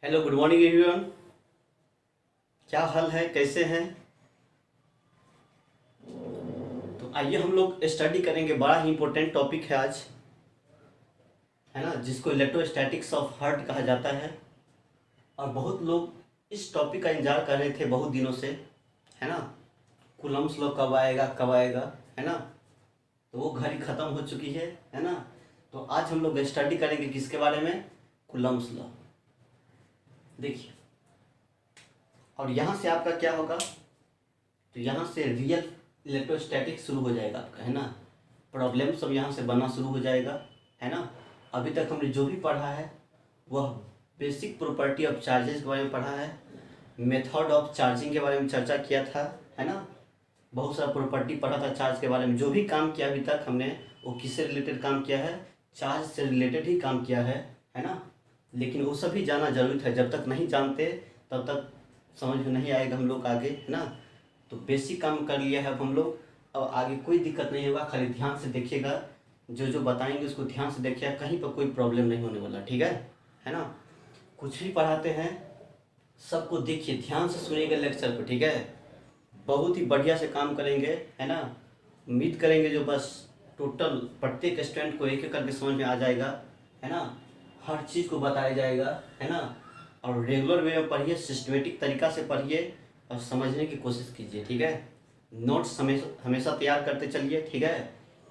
Hello, good morning everyone. क्या हाल है, कैसे हैं? तो आइए हम लोग स्टडी करेंगे। बड़ा ही इंपॉर्टेंट टॉपिक है आज, है ना, जिसको इलेक्ट्रोस्टैटिक्स ऑफ हार्ट कहा जाता है। और बहुत लोग इस टॉपिक का इंतजार कर रहे थे बहुत दिनों से, है ना। कूलम्ब्स लॉ कब आएगा कब आएगा, है ना। तो वो घड़ी ख़त्म हो चुकी है ना। तो आज हम लोग स्टडी करेंगे किसके बारे में? Coulomb's law. देखिए, और यहाँ से आपका क्या होगा, तो यहाँ से रियल इलेक्ट्रोस्टैटिक शुरू हो जाएगा आपका, है ना। प्रॉब्लम सब यहाँ से बनना शुरू हो जाएगा, है ना। अभी तक हमने जो भी पढ़ा है वह बेसिक प्रॉपर्टी ऑफ चार्जेस के बारे में पढ़ा है, मेथड ऑफ चार्जिंग के बारे में चर्चा किया था, है ना। बहुत सारा प्रॉपर्टी पढ़ा था चार्ज के बारे में। जो भी काम किया अभी तक हमने वो किससे रिलेटेड काम किया है? चार्ज से रिलेटेड ही काम किया है ना। लेकिन वो सभी जाना जरूरी था। जब तक नहीं जानते तब तक समझ में नहीं आएगा हम लोग आगे, है ना। तो बेसिक काम कर लिया है अब हम लोग। अब आगे कोई दिक्कत नहीं होगा, खाली ध्यान से देखिएगा। जो जो बताएंगे उसको ध्यान से देखिएगा, कहीं पर कोई प्रॉब्लम नहीं होने वाला, ठीक है ना। कुछ भी पढ़ाते हैं सबको देखिए, ध्यान से सुनिएगा लेक्चर को, ठीक है। बहुत ही बढ़िया से काम करेंगे, है ना। उम्मीद करेंगे जो बस टोटल प्रत्येक स्टूडेंट को एक एक करके समझ में आ जाएगा, है ना। हर चीज़ को बताया जाएगा, है ना। और रेगुलर वे में पढ़िए, सिस्टमेटिक तरीका से पढ़िए और समझने की कोशिश कीजिए, ठीक है। नोट्स हमेशा हमेशा तैयार करते चलिए, ठीक है।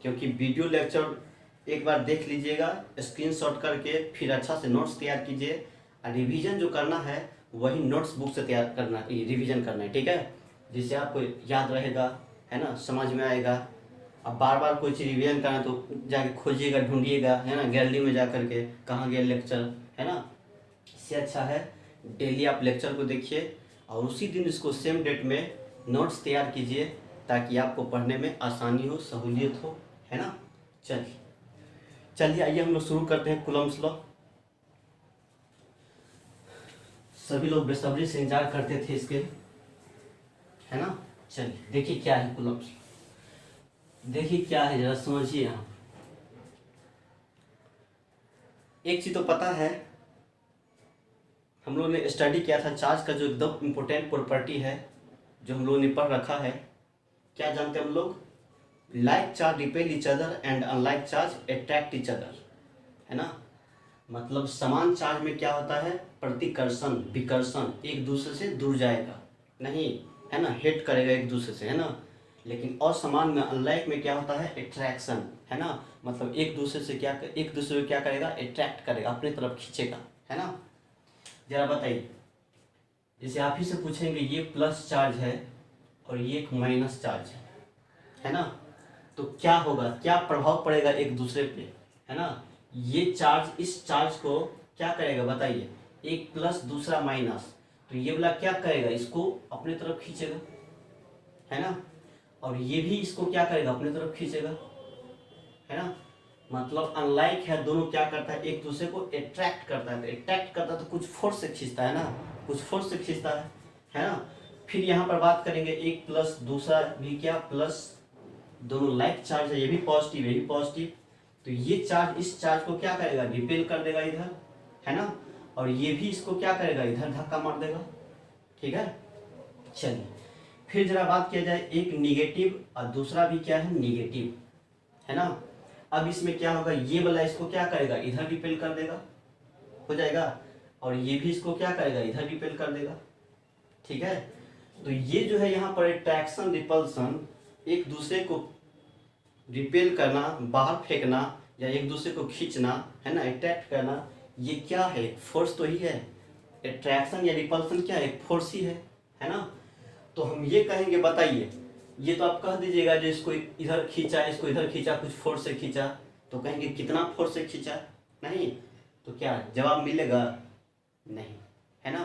क्योंकि वीडियो लेक्चर एक बार देख लीजिएगा स्क्रीनशॉट करके, फिर अच्छा से नोट्स तैयार कीजिए। और रिवीजन जो करना है वही नोट्स बुक से तैयार करना, रिवीजन करना है, ठीक है। जिससे आपको याद रहेगा, है ना, समझ में आएगा। अब बार बार कोई चीज़ रिवीजन करना तो जाके खोजिएगा, ढूंढिएगा, है ना, गैलरी में जा करके कहाँ गया लेक्चर, है ना। इससे अच्छा है डेली आप लेक्चर को देखिए और उसी दिन इसको सेम डेट में नोट्स तैयार कीजिए, ताकि आपको पढ़ने में आसानी हो, सहूलियत हो, है ना। चलिए आइए हम लोग शुरू करते हैं कूलम्ब्स लॉ। सभी लोग बेसब्री से इंतजार करते थे इसके, है ना। चलिए देखिए क्या है कूलम्ब्स लॉ, देखिए क्या है, जरा समझिए। यहाँ एक चीज तो पता है, हम लोगों ने स्टडी किया था चार्ज का जो एकदम इम्पोर्टेंट प्रॉपर्टी है, जो हम लोगों ने पढ़ रखा है। क्या जानते हैं हम लोग? Like charge repel each other and unlike charge attract each other, है ना। मतलब समान चार्ज में क्या होता है? प्रतिकर्षण, विकर्षण, एक दूसरे से दूर जाएगा नहीं, है ना, हिट करेगा एक दूसरे से, है ना। लेकिन असमान में, अनलाइक में क्या होता है? अट्रैक्शन, है ना। मतलब एक दूसरे को क्या करेगा? अट्रैक्ट करेगा, अपनी तरफ खींचेगा, है ना। जरा बताइए, जैसे आप ही से पूछेंगे ये प्लस चार्ज है और ये एक माइनस चार्ज है ना। तो क्या होगा, क्या प्रभाव पड़ेगा एक दूसरे पे, है ना। ये चार्ज इस चार्ज को क्या करेगा बताइए? एक प्लस दूसरा माइनस, तो ये वाला क्या करेगा? इसको अपने तरफ खींचेगा, है ना। और ये भी इसको क्या करेगा? अपने तरफ खींचेगा, है ना। मतलब अनलाइक है, दोनों क्या करता है? एक दूसरे को अट्रैक्ट करता है। तो अट्रैक्ट करता है तो कुछ फोर्स से खींचता है ना, कुछ फोर्स से खींचता है ना। फिर यहाँ पर बात करेंगे, एक प्लस दूसरा भी क्या प्लस, दोनों लाइक चार्ज है, ये भी पॉजिटिव, ये भी पॉजिटिव। तो ये चार्ज इस चार्ज को क्या करेगा? रिपेल कर देगा इधर, है ना। और ये भी इसको क्या करेगा? इधर धक्का मार देगा, ठीक है। चलिए फिर जरा बात किया जाए, एक निगेटिव और दूसरा भी क्या है? निगेटिव, है ना। अब इसमें क्या होगा? ये वाला इसको क्या करेगा? इधर रिपेल कर देगा, हो जाएगा। और ये भी इसको क्या करेगा? इधर रिपेल कर देगा, ठीक है। तो ये जो है यहाँ पर अट्रैक्शन रिपल्सन, एक दूसरे को रिपेल करना, बाहर फेंकना या एक दूसरे को खींचना, है ना, अट्रैक्ट करना, ये क्या है? फोर्स तो ही है। अट्रैक्शन या रिपल्सन क्या है? एक फोर्स ही है ना। तो हम ये कहेंगे, बताइए, ये तो आप कह दीजिएगा जो इसको इधर खींचा, इसको इधर खींचा, कुछ फोर्स से खींचा, तो कहेंगे कितना फोर्स से खींचा? नहीं, तो क्या जवाब मिलेगा? नहीं, है ना।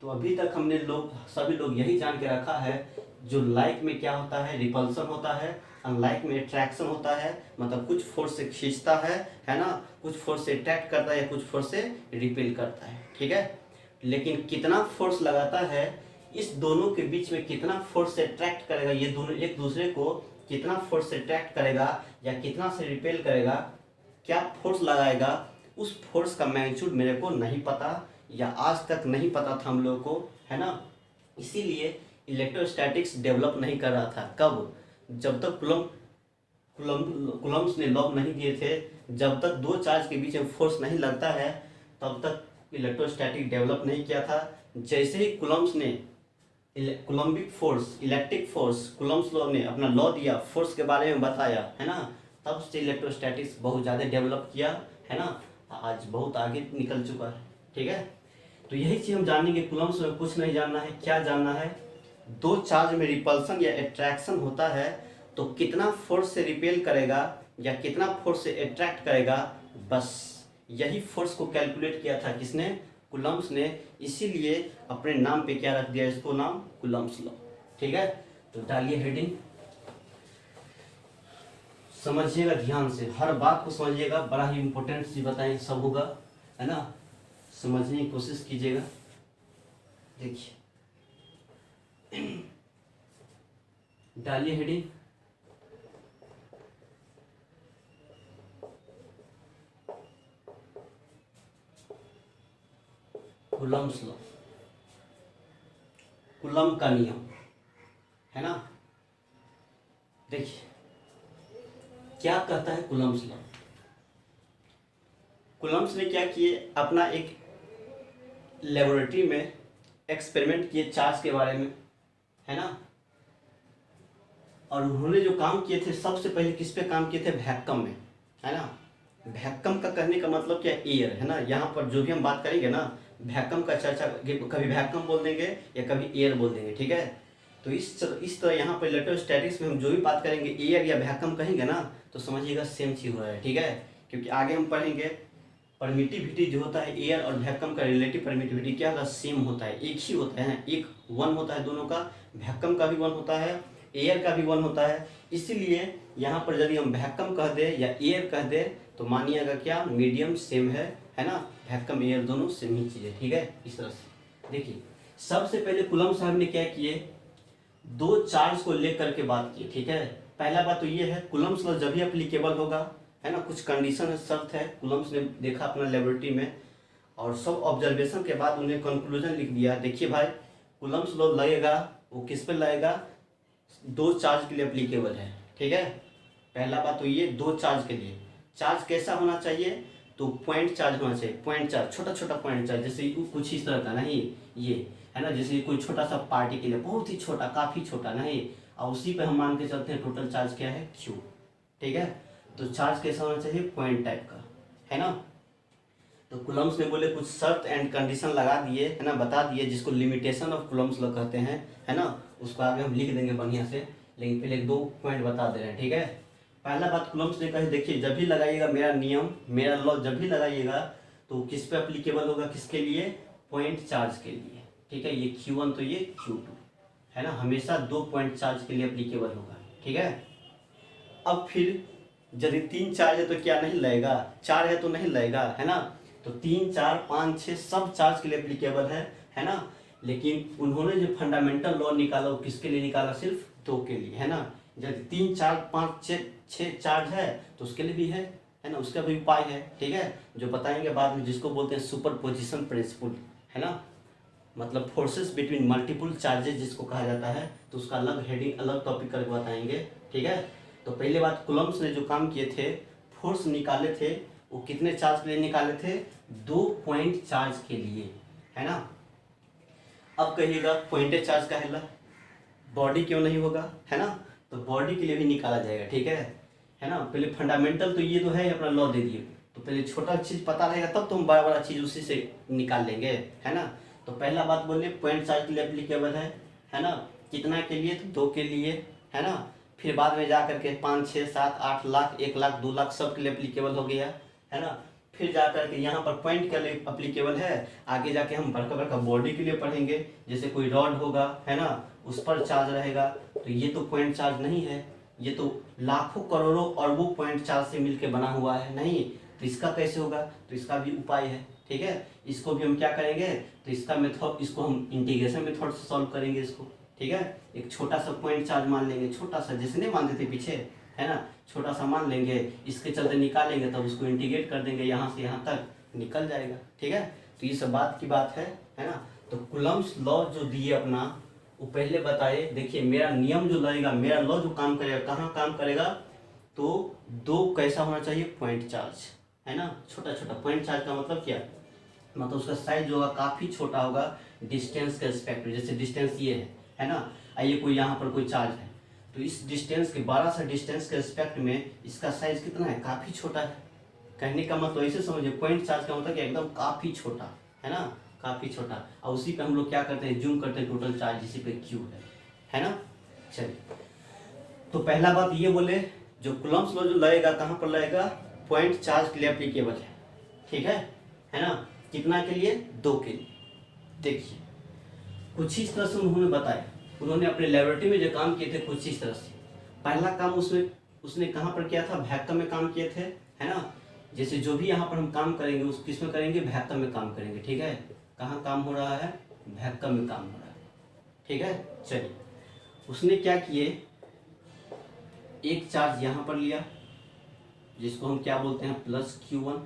तो अभी तक हमने सभी लोग यही जान के रखा है, जो लाइक में क्या होता है? रिपल्सन होता है, अनलाइक में अट्रैक्शन होता है। मतलब कुछ फोर्स से खींचता है ना, कुछ फोर्स से अट्रैक्ट करता है या कुछ फोर्स से रिपेल करता है, ठीक है। लेकिन कितना फोर्स लगाता है, इस दोनों के बीच में कितना फोर्स से अट्रैक्ट करेगा, ये दोनों एक दूसरे को कितना फोर्स से अट्रैक्ट करेगा या कितना से रिपेल करेगा, क्या फोर्स लगाएगा, उस फोर्स का मैग्नीट्यूड मेरे को नहीं पता। या आज तक नहीं पता था हम लोगों को, है ना। इसीलिए इलेक्ट्रोस्टैटिक्स डेवलप नहीं कर रहा था। कब? जब तक कुलम्ब्स ने लॉ नहीं दिए थे, जब तक दो चार्ज के बीच में फोर्स नहीं लगता है, तब तक इलेक्ट्रोस्टैटिक डेवलप नहीं किया था। जैसे ही कुलम्ब्स ने कुलम्बिक फोर्स, इलेक्ट्रिक फोर्स, कुलम्ब्स लॉ ने अपना लॉ दिया, फोर्स के बारे में बताया, है ना, तब से इलेक्ट्रोस्टैटिक्स बहुत ज़्यादा डेवलप किया, है ना। आज बहुत आगे निकल चुका है, ठीक है। तो यही चीज़ हम जानेंगे। कुलम्ब्स में कुछ नहीं जानना है, क्या जानना है, दो चार्ज में रिपल्सन या अट्रैक्शन होता है तो कितना फोर्स से रिपेल करेगा या कितना फोर्स से अट्रैक्ट करेगा, बस यही फोर्स को कैलकुलेट किया था किसने? कुलम्ब्स ने। इसीलिए अपने नाम पे क्या रख दिया इसको नाम? कुलम्ब्स लॉ, ठीक है। तो डालिए हेडिंग, समझिएगा ध्यान से, हर बात को समझिएगा, बड़ा ही इंपॉर्टेंट चीज बताएं सब होगा, है ना, समझने की कोशिश कीजिएगा। देखिए डालिए हेडिंग, कुलम्ब्स लॉ, कुलम्ब का नियम, है ना। देखिए क्या कहता है कुलम्ब्स लॉ। कुलम्ब्स ने क्या किए, अपना एक लेबोरेटरी में एक्सपेरिमेंट किए चार्ज के बारे में, है ना। और उन्होंने जो काम किए थे, सबसे पहले किस पे काम किए थे? वैक्यूम में, है ना। वैक्यूम का कहने का मतलब क्या? एयर, है ना। यहाँ पर जो भी हम बात करेंगे ना, वैक्यूम का चर्चा, कभी वैक्यूम बोल देंगे या कभी एयर बोल देंगे, ठीक है। तो इस तरह यहाँ पर इलेक्ट्रोस्टैटिक्स में हम जो भी बात करेंगे, एयर या वैक्यूम कहेंगे ना, तो समझिएगा सेम चीज़ हो रहा है, ठीक है। क्योंकि आगे हम पढ़ेंगे परमिटिविटी जो होता है एयर और वैक्यूम का, रिलेटिव परमिटिविटी क्या होता है? सेम होता है, एक ही होता है, एक वन होता है दोनों का। वैक्यूम का भी वन होता है, एयर का भी वन होता है। इसीलिए यहाँ पर यदि हम वैक्यूम कह दे या एयर कह दे तो मानिएगा क्या? मीडियम सेम है ना। वैक्यूम एयर दोनों सेम ही चीज़ है, ठीक है। इस तरह से देखिए, सबसे पहले कुलम्ब साहब ने क्या किए, दो चार्ज को लेकर के बात की, ठीक है। पहला बात तो ये है, कुलम्ब्स लॉ जब भी एप्लीकेबल होगा, है ना, कुछ कंडीशन है, शर्त है। कुलम्ब्स ने देखा अपना लेबोरेटरी में और सब ऑब्जर्वेशन के बाद उन्हें कंक्लूजन लिख दिया। देखिए भाई, कुलम्ब्स लॉ लगेगा, वो किस पे लगेगा? दो चार्ज के लिए एप्लीकेबल है, ठीक है। पहला बात तो ये, दो चार्ज के लिए। चार्ज कैसा होना चाहिए? तो पॉइंट चार्ज होना चाहिए, पॉइंट चार्ज, छोटा छोटा पॉइंट चार्ज, जैसे कुछ इस तरह का नहीं, ये है ना, जैसे कोई छोटा सा पार्टी के लिए, बहुत ही छोटा, काफ़ी छोटा नहीं, और उसी पे हम मान के चलते हैं टोटल चार्ज क्या है? Q, ठीक है। तो चार्ज कैसा होना चाहिए? पॉइंट टाइप का, है ना। तो कुलम्ब्स ने बोले कुछ शर्त एंड कंडीशन लगा दिए, है ना, बता दिए, जिसको लिमिटेशन ऑफ कुलम्ब्स लॉ कहते हैं, है ना। उसको आगे हम लिख देंगे बढ़िया से, लेकिन पहले दो पॉइंट बता दे रहे हैं, ठीक है। पहला बात कुलम्ब्स ने कही, देखिए जब भी लगाइएगा मेरा नियम, मेरा लॉ जब भी लगाइएगा तो किस पे अप्लीकेबल होगा? किसके लिए? पॉइंट चार्ज के लिए, ठीक है। ये Q1 तो ये Q2, है ना, हमेशा दो पॉइंट चार्ज के लिए अप्लीकेबल होगा, ठीक है। अब फिर यदि तीन चार्ज है तो क्या नहीं लगेगा? चार है तो नहीं लगेगा, है ना। तो 3, 4, 5, 6 सब चार्ज के लिए एप्लीकेबल है ना। लेकिन उन्होंने जो फंडामेंटल लॉ निकाला वो किसके लिए निकाला? सिर्फ दो के लिए, है ना। यदि 3, 4, 5, 6 चार्ज है तो उसके लिए भी है ना, उसका भी उपाय है, ठीक है, जो बताएंगे बाद में, जिसको बोलते हैं सुपरपोजिशन प्रिंसिपल, है ना। मतलब फोर्सेस बिटवीन मल्टीपल चार्जेस जिसको कहा जाता है, तो उसका अलग हेडिंग, अलग टॉपिक करके बताएंगे, ठीक है। तो पहले बात, कुलम्ब्स ने जो काम किए थे, फोर्स निकाले थे, वो कितने चार्ज के लिए निकाले थे? 2 पॉइंट चार्ज के लिए, है ना। अब कहिएगा पॉइंटेड चार्ज का है, बॉडी क्यों नहीं होगा, है ना। तो बॉडी के लिए भी निकाला जाएगा, ठीक है ना। पहले फंडामेंटल तो ये तो है, अपना लॉ दे दिए, तो पहले छोटा चीज़ पता रहेगा तब तो हम बड़ा बड़ा चीज़ उसी से निकाल लेंगे, है ना। तो पहला बात बोलिए, पॉइंट चार्ज के लिए एप्लीकेबल है ना। कितना के लिए? तो 2 के लिए, है ना। फिर बाद में जा करके 5, 6, 7, 8 लाख, 1 लाख, 2 लाख सब के लिए एप्लीकेबल हो गया, है ना। फिर जा करके यहाँ पर पॉइंट के लिए एप्लीकेबल है, आगे जाके हम बड़का बड़का बॉडी के लिए पढ़ेंगे, जैसे कोई रॉड होगा, है ना, उस पर चार्ज रहेगा, तो ये तो पॉइंट चार्ज नहीं है, ये तो लाखों करोड़ों अरबों पॉइंट चार्ज से मिलकर बना हुआ है, नहीं। तो इसका कैसे होगा? तो इसका भी उपाय है, ठीक है। इसको भी हम क्या करेंगे? तो इसका मेथड, इसको हम इंटीग्रेशन मेथड से सॉल्व करेंगे इसको, ठीक है। एक छोटा सा पॉइंट चार्ज मान लेंगे, छोटा सा, जैसे नहीं मान देते पीछे, है ना, छोटा सा मान लेंगे, इसके चलते निकालेंगे, तब उसको इंटीग्रेट कर देंगे, यहाँ से यहाँ तक निकल जाएगा, ठीक है। तो ये सब बात की बात है ना। तो कूलम्ब्स लॉ जो दिए अपना, वो पहले बताए। देखिए मेरा नियम जो लगेगा, मेरा लॉ जो काम करेगा, कहाँ काम करेगा, तो दो कैसा होना चाहिए, पॉइंट चार्ज, है ना। छोटा छोटा पॉइंट चार्ज का मतलब क्या, मतलब उसका साइज जो होगा काफ़ी छोटा होगा डिस्टेंस के रिस्पेक्ट में। जैसे डिस्टेंस ये है ना, आइए कोई यहाँ पर कोई चार्ज है, तो इस डिस्टेंस के 12 से डिस्टेंस के रिस्पेक्ट में इसका साइज कितना है, काफ़ी छोटा है। कहने का मतलब ऐसे समझिए, पॉइंट चार्ज का मतलब कि एकदम काफ़ी छोटा, है ना, काफ़ी छोटा। और उसी पे हम लोग क्या करते हैं, जूम करते हैं टोटल चार्ज, इसी पे क्यू है ना। चलिए, तो पहला बात ये बोले, जो कूलम्ब्स लॉ जो लगेगा कहाँ पर लगेगा, पॉइंट चार्ज के लिए एप्लीकेबल है, ठीक है ना। कितना के लिए, 2 के लिए। देखिए कुछ इस तरह से उन्होंने बताया, उन्होंने अपने लेबोरेटरी में जो काम किए थे कुछ इस तरह से। पहला काम उसने कहाँ पर किया था, वैक्यूम में काम किए थे, है ना। जैसे जो भी यहाँ पर हम काम करेंगे उस किस में करेंगे, वैक्यूम में काम करेंगे, ठीक है। कहाँ काम हो रहा है, वैक्यूम में काम हो रहा है, ठीक है। चलिए, उसने क्या किए, एक चार्ज यहाँ पर लिया जिसको हम क्या बोलते हैं, +Q1,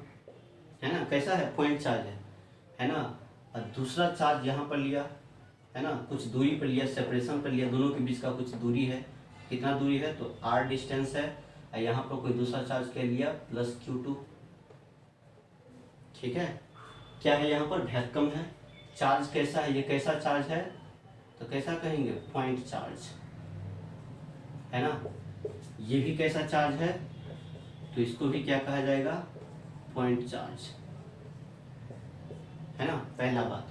है ना, कैसा है, पॉइंट चार्ज है ना। और दूसरा चार्ज यहाँ पर लिया, है ना, कुछ दूरी पर लिया, सेपरेशन पर लिया, दोनों के बीच का कुछ दूरी है, कितना दूरी है, तो r डिस्टेंस है। और यहाँ पर कोई दूसरा चार्ज क्या लिया, +Q2, ठीक है। क्या है यहाँ पर, वैक्यूम है। चार्ज कैसा है, ये कैसा चार्ज है, तो कैसा कहेंगे, पॉइंट चार्ज, है ना। ये भी कैसा चार्ज है, तो इसको भी क्या कहा जाएगा, पॉइंट चार्ज, है ना। पहला बात,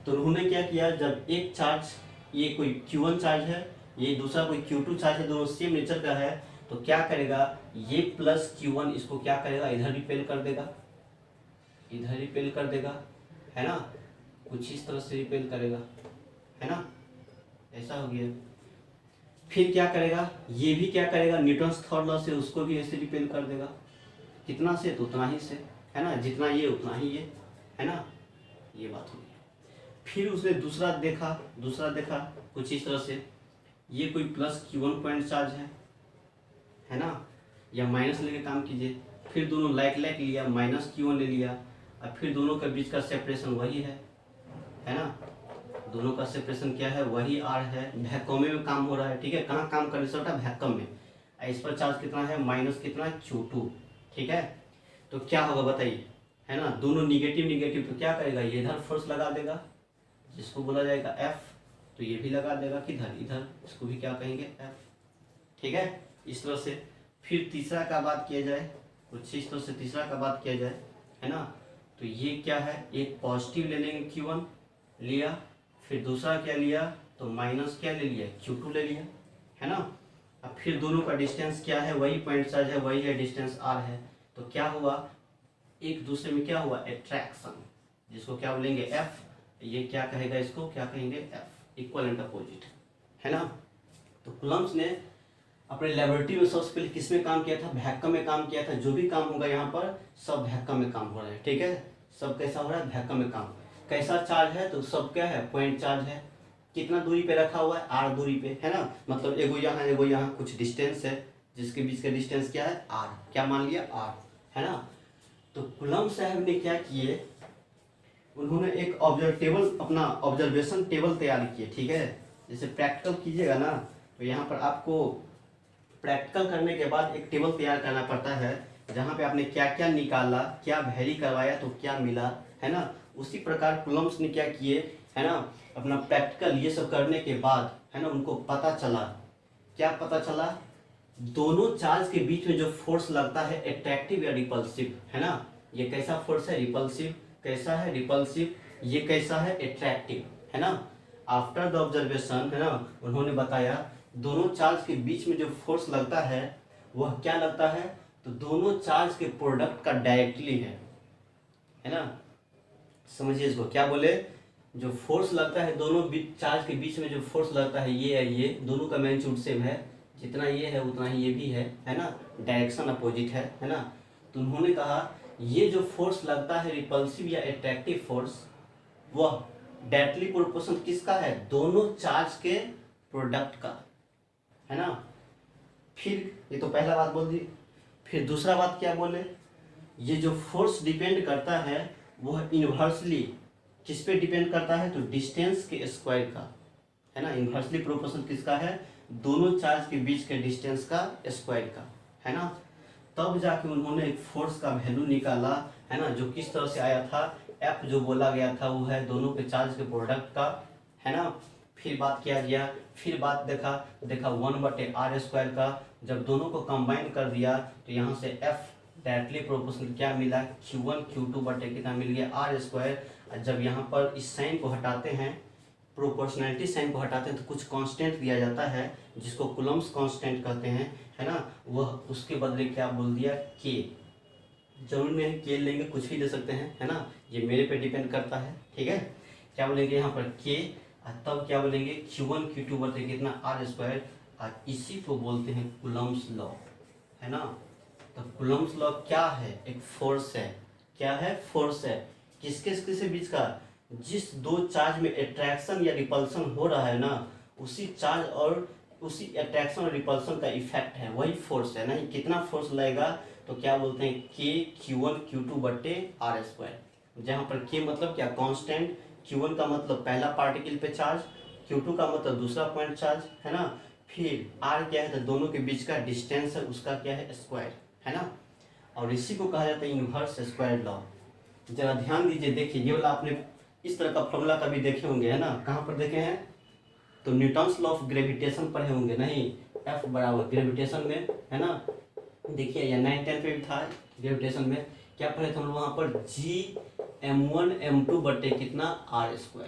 तो उन्होंने क्या किया, जब एक चार्ज, ये कोई Q1 चार्ज है, ये दूसरा कोई Q2 चार्ज है, दोनों सेम नेचर का है, तो क्या करेगा, ये +Q1 इसको क्या करेगा, इधर रिपेल कर देगा, इधर रिपेल कर देगा, है ना। कुछ इस तरह से रिपेल करेगा, है ना, ऐसा हो गया। फिर क्या करेगा, ये भी क्या करेगा, न्यूटन्स थर्ड लॉ से उसको भी ऐसे रिपेल कर देगा, कितना से, तो उतना ही से, है ना, जितना ये उतना ही ये, है ना। ये बात होगी। फिर उसने दूसरा देखा कुछ इस तरह से, ये कोई +Q1 पॉइंट चार्ज है ना, या माइनस लेके काम कीजिए। फिर दोनों लाइक लिया, -Q1 ले लिया, और फिर दोनों के बीच का सेपरेशन वही है ना। दोनों का सेपरेशन क्या है, वही r है। वैक्यूम में काम हो रहा है, ठीक है। कहाँ काम कर रहा है, वैक्यूम में। इस पर चार्ज कितना है, माइनस कितना, Q2, ठीक है। तो क्या होगा बताइए, है ना, दोनों निगेटिव, तो क्या करेगा, ये इधर फोर्स लगा देगा जिसको बोला जाएगा F, तो ये भी लगा देगा किधर, इधर, इसको भी क्या कहेंगे, F, ठीक है। इस तरह से फिर तीसरा का बात किया जाए, कुछ इस तरह से तीसरा का बात किया जाए, है ना। तो ये क्या है, एक पॉजिटिव ले लेंगे, Q1 लिया, फिर दूसरा क्या लिया, तो माइनस क्या ले लिया, Q2 ले लिया, है ना। अब फिर दोनों का डिस्टेंस क्या है, वही पॉइंट चार्ज है, वही है, डिस्टेंस r है। तो क्या हुआ, एक दूसरे में क्या हुआ, अट्रैक्शन, जिसको क्या बोलेंगे, F, ये क्या कहेगा, इसको क्या कहेंगे, F, इक्वल एंड अपोजिट, है ना। तो कूलम्ब्स ने अपने लेबोरेटरी में सबसे पहले किस में काम किया था, वैक्यूम में काम किया था। जो भी काम होगा यहाँ पर सब वैक्यूम में काम हो रहा है, ठीक है। सब कैसा हो रहा है, वैक्यूम में काम। कैसा चार्ज है, तो सब क्या है, पॉइंट चार्ज है। कितना दूरी पे रखा हुआ है, r दूरी पे, है ना। मतलब एगो यहाँ कुछ डिस्टेंस है, जिसके बीच का डिस्टेंस क्या है, r, क्या मान लिया, r, है ना। तो कूलम्ब साहब ने क्या किए, उन्होंने एक अपना ऑब्जर्वेशन टेबल तैयार किए, ठीक है। जैसे प्रैक्टिकल कीजिएगा ना, तो यहाँ पर आपको प्रैक्टिकल करने के बाद एक टेबल तैयार करना पड़ता है, जहाँ पे आपने क्या क्या निकाला, क्या वैरी करवाया, तो क्या मिला, है ना। उसी प्रकार कूलम्ब्स ने क्या किए, है ना, अपना प्रैक्टिकल ये सब करने के बाद, है ना, उनको पता चला, क्या पता चला, दोनों चार्ज के बीच में जो फोर्स लगता है, अट्रैक्टिव या रिपल्सिव, है ना। ये कैसा फोर्स है, रिपल्सिव, कैसा है, रिपल्सिव, ये कैसा है, अट्रैक्टिव, है ना। आफ्टर द ऑब्जर्वेशन, है ना, उन्होंने बताया दोनों चार्ज के बीच में जो फोर्स लगता है वह क्या लगता है, तो दोनों चार्ज के प्रोडक्ट का डायरेक्टली है ना। समझिए इसको, क्या बोले, जो फोर्स लगता है दोनों चार्ज के बीच में जो फोर्स लगता है, ये है, ये दोनों का मैग्नीट्यूड सेम है, जितना ये है उतना ही ये भी है ना, डायरेक्शन अपोजिट है ना। तो उन्होंने कहा ये जो फोर्स लगता है रिपल्सिव या अट्रैक्टिव फोर्स, वह डायरेक्टली प्रोपोर्शनल किसका है, दोनों चार्ज के प्रोडक्ट का, है ना। फिर ये तो पहला बात बोल दी। फिर दूसरा बात क्या बोले, ये जो फोर्स डिपेंड करता है वह इन्वर्सली किस पे डिपेंड करता है, तो डिस्टेंस के स्क्वायर का, है ना। इन्वर्सली प्रोपोर्शनल किसका है, दोनों चार्ज के बीच के डिस्टेंस का स्क्वायर का, है ना। तब जाके उन्होंने एक फोर्स का वैल्यू निकाला, है ना, जो किस तरह से आया था, एफ जो बोला गया था वो है दोनों के चार्ज के प्रोडक्ट का, है ना। फिर बात किया गया, फिर बात देखा 1/r² का, जब दोनों को कंबाइन कर दिया तो यहाँ से एफ डायरेक्टली प्रोपोर्शनल क्या मिला, Q1 Q2 बटे कितना मिल गया r²। जब यहाँ पर इस साइन को हटाते हैं, प्रोपोर्शनैलिटी साइन को हटाते हैं, तो कुछ कांस्टेंट दिया जाता है जिसको कूलम्ब्स कांस्टेंट कहते हैं, है ना। वह उसके बदले क्या बोल दिया, के। जरूर नहीं के लेंगे, कुछ भी दे सकते हैं, है ना, ये मेरे पे डिपेंड करता है, ठीक है। क्या बोलेंगे यहाँ पर के, तब क्या बोलेंगे Q1 Q2 बटे कितना r²। और इसी को बोलते हैं कूलम्ब्स लॉ, है ना। तो कूलम्ब्स लॉ क्या है, एक फोर्स है, क्या है, फोर्स है। किसके किसके बीच का, जिस दो चार्ज में अट्रैक्शन या रिपल्सन हो रहा है ना, उसी चार्ज और उसी अट्रैक्शन और रिपल्सन का इफेक्ट है, वही फोर्स है ना। कितना फोर्स लगेगा, तो क्या बोलते हैं के Q1 Q2 बटे r²। जहाँ पर के मतलब क्या, कांस्टेंट, Q1 का मतलब पहला पार्टिकल पे चार्ज, Q2 का मतलब दूसरा पॉइंट चार्ज, है ना। फिर r क्या है, तो दोनों के बीच का डिस्टेंस है, उसका क्या है, स्क्वायर, है ना। और इसी को कहा जाता है इन्वर्स स्क्वायर लॉ। जरा ध्यान दीजिए, देखिए ये वाला आपने इस तरह का फॉर्मूला कभी देखे होंगे, है ना। कहाँ पर देखे हैं, तो न्यूटन्स लॉ ऑफ ग्रेविटेशन पढ़े होंगे, नहीं, F बराबर ग्रेविटेशन में, है ना। देखिए या 9-10 पे भी था ग्रेविटेशन में, क्या पढ़े थे हम लोग वहाँ पर, Gm1m2 बटे कितना r²,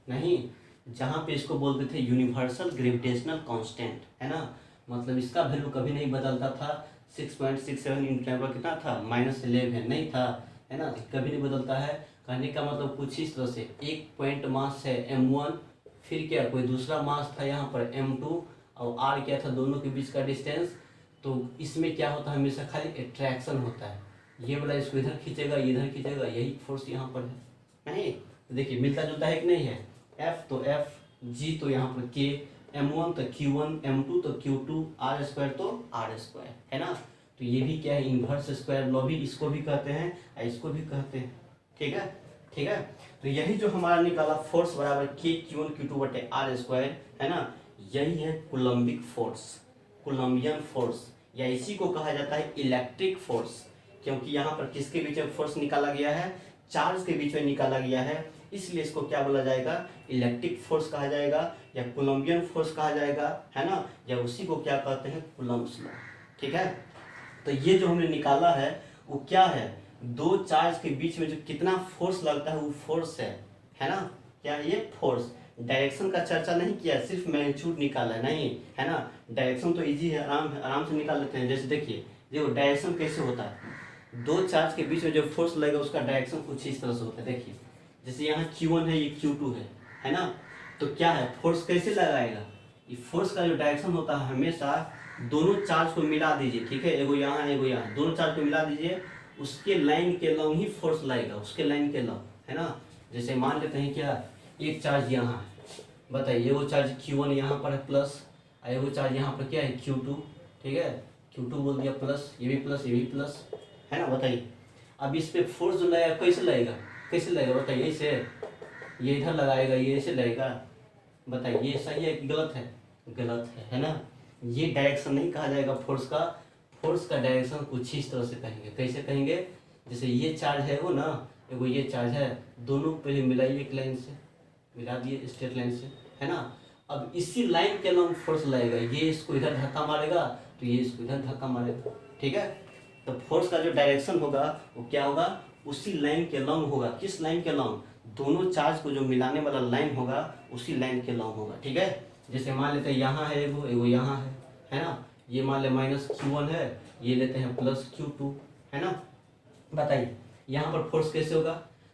नहीं, जहाँ पे इसको बोलते थे यूनिवर्सल ग्रेविटेशनल कांस्टेंट, है ना। मतलब इसका वैल्यू कभी नहीं बदलता था, 6.67 इंटू 10 कितना था, -11 नहीं था, है ना, कभी नहीं बदलता है। कहने का मतलब कुछ इस तरह से, एक पॉइंट मास है m1, फिर क्या कोई दूसरा मास था यहाँ पर m2, और r क्या था, दोनों के बीच का डिस्टेंस। तो इसमें क्या होता है, हमेशा खाली अट्रैक्शन होता है, ये वाला इसको इधर खींचेगा, इधर खींचेगा, यही फोर्स यहाँ पर है, नहीं। तो देखिए मिलता जुलता है कि नहीं है, F तो F, G तो यहाँ पर K, M1 तो Q1, M2 तो Q2, r² तो r², है ना। तो ये भी क्या है, इन्वर्स स्क्वायर लॉ भी इसको भी कहते हैं और इसको भी कहते हैं, ठीक है, ठीक है। तो यही जो हमारा निकाला फोर्स बराबर K Q1 Q2 बटे r², है ना, यही है कूलम्बिक फोर्स, कोलम्बियन फोर्स, या इसी को कहा जाता है इलेक्ट्रिक फोर्स, क्योंकि यहाँ पर किसके बीच में फोर्स निकाला गया है, चार्ज के बीच में निकाला गया है, इसलिए इसको क्या बोला जाएगा, इलेक्ट्रिक फोर्स कहा जाएगा, या कोलम्बियन फोर्स कहा जाएगा, है ना, या उसी को क्या कहते हैं, कूलम्ब्स लॉ, ठीक है। तो ये जो हमने निकाला है वो क्या है, दो चार्ज के बीच में जो कितना फोर्स लगता है वो फोर्स है ना। क्या है ये फोर्स, डायरेक्शन का चर्चा नहीं किया, सिर्फ मैग्नीट्यूड निकाला है, नहीं, है ना। डायरेक्शन तो इजी है, आराम से निकाल लेते हैं। जैसे देखिए देखो डायरेक्शन कैसे होता है, दो चार्ज के बीच में जो फोर्स लगेगा उसका डायरेक्शन कुछ इस तरह से होता है। देखिए जैसे यहाँ Q1 है, ये Q2 है ना। तो क्या है, फोर्स कैसे लगाएगा, ये फोर्स का जो डायरेक्शन होता है हमेशा दोनों चार्ज को मिला दीजिए, ठीक है, एगो यहाँ एगो यहाँ, दोनों चार्ज को मिला दीजिए, उसके लाइन के लॉन्ग ही फोर्स लगेगा, उसके लाइन के लॉन्ग, है ना। जैसे मान लेते हैं क्या, एक चार्ज यहाँ है, बताइए वो चार्ज Q1 यहाँ पर है प्लस, और एगो चार्ज यहाँ पर क्या है Q2, ठीक है, Q2 बोल दिया प्लस, ये भी प्लस ये भी प्लस, है ना। बताइए अब इस पे फोर्स जो लगेगा कैसे लगेगा, कैसे लगेगा बताइए, ऐसे, ये इधर लगाएगा, ये ऐसे लगेगा, बताइए ये सही है कि गलत है, गलत है ना। ये डायरेक्शन नहीं कहा जाएगा फोर्स का, फोर्स का डायरेक्शन कुछ इस तरह से कहेंगे, कैसे कहेंगे, जैसे ये चार्ज है वो ना, एगो ये चार्ज है, दोनों पहले मिलाइए एक लाइन से, मिला दिए स्ट्रेट लाइन से, है ना। अब इसी लाइन के लॉन्ग फोर्स लगेगा, ये इसको इधर धक्का मारेगा तो ये इसको इधर धक्का मारेगा, ठीक है। तो फोर्स का जो डायरेक्शन होगा वो क्या होगा, उसी लाइन के लॉन्ग होगा, किस लाइन के लॉन्ग, दोनों चार्ज को जो मिलाने वाला लाइन होगा उसी लाइन के लॉन्ग होगा, ठीक है। जैसे मान लेते हैं यहाँ है एगो, एगो यहाँ है ना। ये मान ले -Q1 है, ये लेते हैं +Q2, है ना। बताइए यहाँ पर फोर्स कैसे होगा,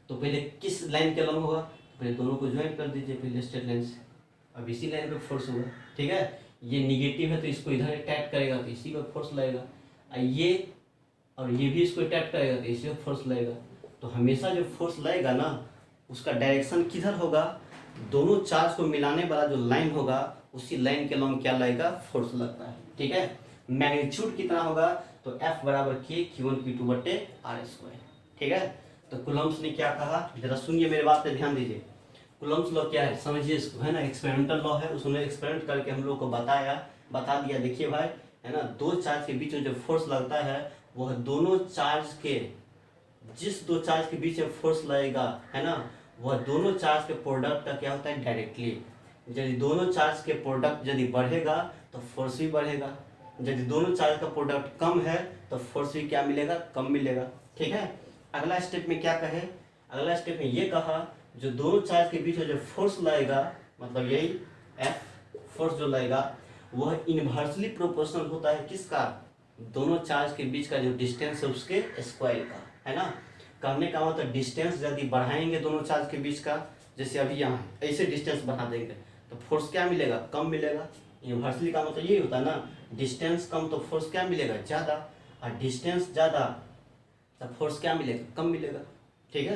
तो पहले किस लाइन के लॉन्ग होगा, तो पहले दोनों को ज्वाइन कर दीजिए पहले स्ट्रेट लाइन से, अब इसी लाइन पे फोर्स होगा, ठीक है। ये निगेटिव है तो इसको इधर अटैक करेगा तो इसी पर फोर्स लगेगा, ये और ये भी इसको अटैक करेगा तो इसी पर फोर्स लगेगा। तो हमेशा जो फोर्स लगेगा ना उसका डायरेक्शन किधर होगा, दोनों चार्ज को मिलाने वाला जो लाइन होगा उसी लाइन के लॉन्ग क्या लगेगा, फोर्स लगता है, ठीक है। मैग्नीट्यूड कितना होगा, तो F बराबर K Q1 Q2 बटे r², ठीक है। तो कुलम्ब्स ने क्या कहा, जरा सुनिए मेरे बात पे ध्यान दीजिए। कुलम्ब्स लॉ क्या है समझिए इसको, है ना, एक्सपेरिमेंटल लॉ है, उसने एक्सपेरिमेंट करके हम लोग को बता दिया। देखिए भाई, है ना, दो चार्ज के बीच में जो फोर्स लगता है वह दोनों चार्ज के, जिस दो चार्ज के बीच में फोर्स लगेगा, है ना, वह दोनों चार्ज के प्रोडक्ट का क्या होता है, डायरेक्टली। यदि दोनों चार्ज के प्रोडक्ट यदि बढ़ेगा तो फोर्स भी बढ़ेगा, यदि दोनों चार्ज का प्रोडक्ट कम है तो फोर्स भी क्या मिलेगा, कम मिलेगा। ठीक है, अगला स्टेप में क्या कहे, अगला स्टेप में ये कहा जो दोनों चार्ज के बीच में जो फोर्स लगेगा, मतलब यही एफ फोर्स जो लगेगा वह इनवर्सली प्रोपोर्शनल होता है किसका, दोनों चार्ज के बीच का जो डिस्टेंस है उसके स्क्वायर का, है ना। कहने का मतलब डिस्टेंस यदि बढ़ाएंगे दोनों चार्ज के बीच का, जैसे अभी यहाँ ऐसे डिस्टेंस बढ़ा देंगे तो फोर्स क्या मिलेगा, कम मिलेगा। इनवर्सली का मतलब यही होता है ना, डिस्टेंस कम तो फोर्स क्या मिलेगा, ज़्यादा, और डिस्टेंस ज़्यादा तो फोर्स क्या मिलेगा, कम मिलेगा। ठीक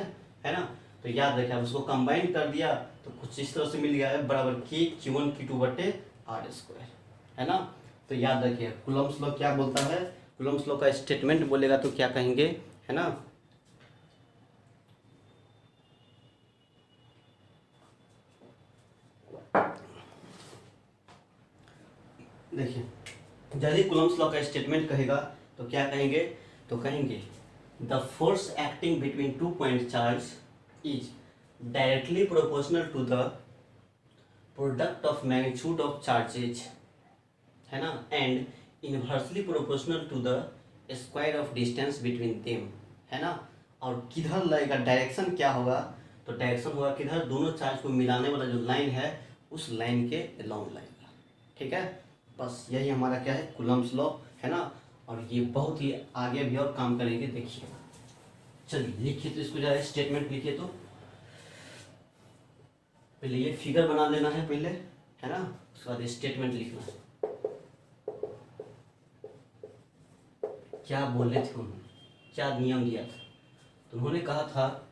है ना। तो याद रखिए, अब उसको कंबाइन कर दिया तो कुछ इस तरह से मिल गया है, बराबर के Q1 Q2 बटे आर स्क्वायर, है ना। तो याद रखिए कुलम्ब्स लॉ क्या बोलता है, कुलम्ब्स लॉ का स्टेटमेंट बोलेगा तो क्या कहेंगे, है ना। देखिए, यदि कुलम्ब्स लॉ का स्टेटमेंट कहेगा तो क्या कहेंगे, तो कहेंगे the force acting between two point charge is directly proportional to the product of magnitude of charges, है ना, and inversely proportional to the square of distance between them, है ना। और किधर लगेगा, डायरेक्शन क्या होगा, तो डायरेक्शन होगा किधर, दोनों चार्ज को मिलाने वाला जो लाइन है उस लाइन के अलोंग लगेगा। ठीक है, बस यही हमारा क्या है, कुलम्ब्स लॉ, है ना। और ये बहुत ही आगे भी और काम करेंगे, देखिए। चलिए लिखिए, तो इसको जरा स्टेटमेंट लिखिए। तो पहले ये फिगर बना लेना है पहले, है ना, उसके बाद स्टेटमेंट लिखना है। क्या बोले थे उन्होंने, क्या नियम दिया था, तो उन्होंने कहा था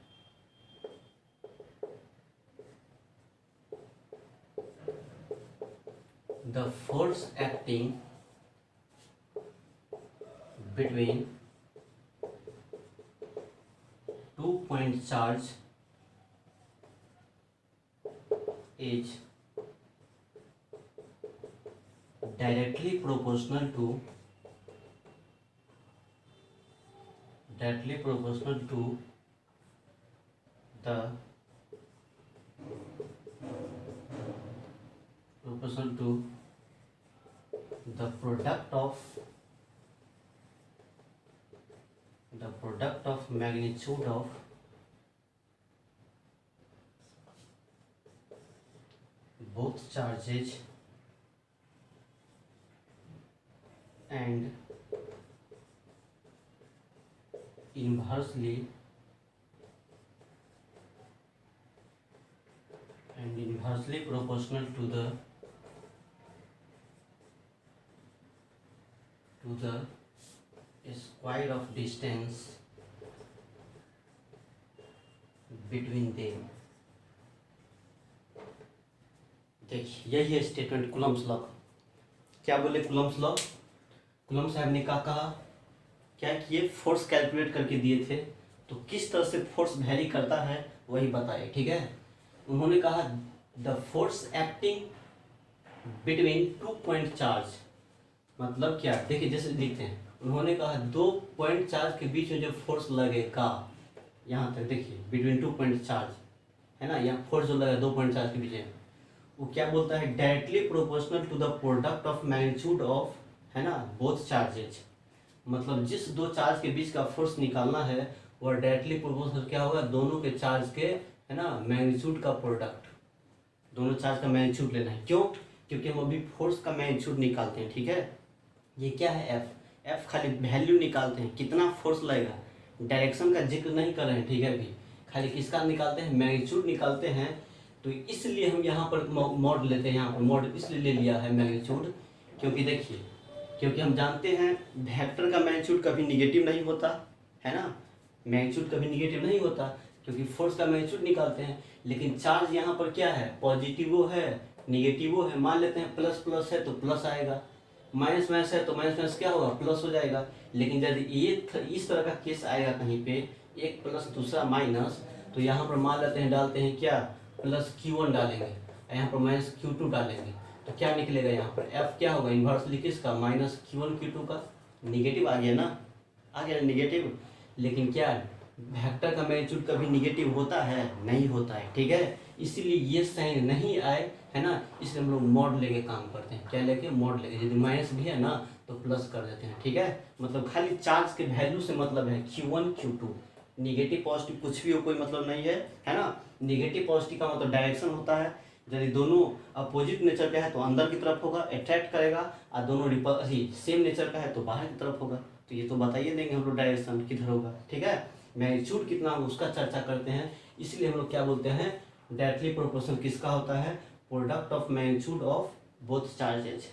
the force acting between two point charge is directly proportional to the product of magnitude of both charges and inversely proportional to the square of distance between them। देखिए यही है स्टेटमेंट कुलम्ब्स लॉ। क्या बोले कुलम्ब्स लॉ, कुलम्ब साहब ने कहा क्या किए, फोर्स कैलकुलेट करके दिए थे, तो किस तरह से फोर्स वैरी करता है वही बताए। ठीक है, उन्होंने कहा the force acting between two point charge, मतलब क्या, देखिए जैसे लिखते हैं, उन्होंने कहा दो पॉइंट चार्ज के बीच में जो फोर्स लगेगा, यहाँ तक देखिए बिटवीन टू पॉइंट चार्ज, है ना, यहाँ फोर्स जो लगेगा दो पॉइंट चार्ज के बीच में, वो क्या बोलता है, directly proportional to the product of magnitude of, है ना, बोथ चार्जेज। मतलब जिस दो चार्ज के बीच का फोर्स निकालना है वह डायरेक्टली प्रोपोर्शनल क्या होगा, दोनों के चार्ज के, है ना, मैग्नीट्यूड का प्रोडक्ट, दोनों चार्ज का मैग्नीट्यूड लेना है। क्यों, क्योंकि हम अभी फोर्स का मैग्नीट्यूड निकालते हैं। ठीक है, ये क्या है, एफ खाली वैल्यू निकालते हैं, कितना फोर्स लगेगा, डायरेक्शन का जिक्र नहीं कर रहे हैं। ठीक है, अभी खाली किसका निकालते हैं, मैग्नीट्यूड निकालते हैं। तो इसलिए हम यहाँ पर मॉड लेते हैं, यहाँ पर मॉड इसलिए ले लिया है मैग्नीट्यूड, क्योंकि देखिए, क्योंकि हम जानते हैं वेक्टर का मैग्नीट्यूड कभी निगेटिव नहीं होता, है ना, मैग्नीट्यूड कभी निगेटिव नहीं होता, क्योंकि फोर्स का मैग्नीट्यूड निकालते हैं। लेकिन चार्ज यहाँ पर क्या है, पॉजिटिवो है निगेटिवो है, मान लेते हैं प्लस प्लस है तो प्लस आएगा, माइनस माइनस है तो माइनस माइनस क्या होगा, प्लस हो जाएगा। लेकिन यदि ये इस तरह का केस आएगा कहीं पे, एक प्लस दूसरा माइनस, तो यहाँ पर मान लेते हैं डालते हैं क्या, प्लस Q1 डालेंगे, यहाँ पर माइनस Q2 डालेंगे, तो क्या निकलेगा यहाँ पर F क्या होगा, इन्वर्सली किसका, माइनस Q1 Q2 का। निगेटिव आ गया ना, आ गया निगेटिव। लेकिन क्या वेक्टर का मैग्नीट्यूड कभी निगेटिव होता है, नहीं होता है, ठीक है। इसीलिए ये साइन नहीं आए, है ना, इसलिए हम लोग मॉड लेके काम करते हैं। क्या लेके, मॉड लेके। यदि माइनस भी है ना तो प्लस कर देते हैं, ठीक है। मतलब खाली चार्ज के वैल्यू से मतलब है, Q1 Q2। निगेटिव पॉजिटिव कुछ भी हो, कोई मतलब नहीं है ना। निगेटिव पॉजिटिव का मतलब डायरेक्शन होता है। यदि दोनों अपोजिट नेचर का है तो अंदर की तरफ होगा, अट्रैक्ट करेगा, और दोनों सेम नेचर का है तो बाहर की तरफ होगा। तो ये तो बताइए देंगे हम लोग डायरेक्शन किधर होगा, ठीक है। मैग्नीट्यूड कितना होगा उसका चर्चा करते हैं। इसलिए हम लोग क्या बोलते हैं, डायरेक्टली प्रोपोर्शनल किसका होता है, product of magnitude of both charges.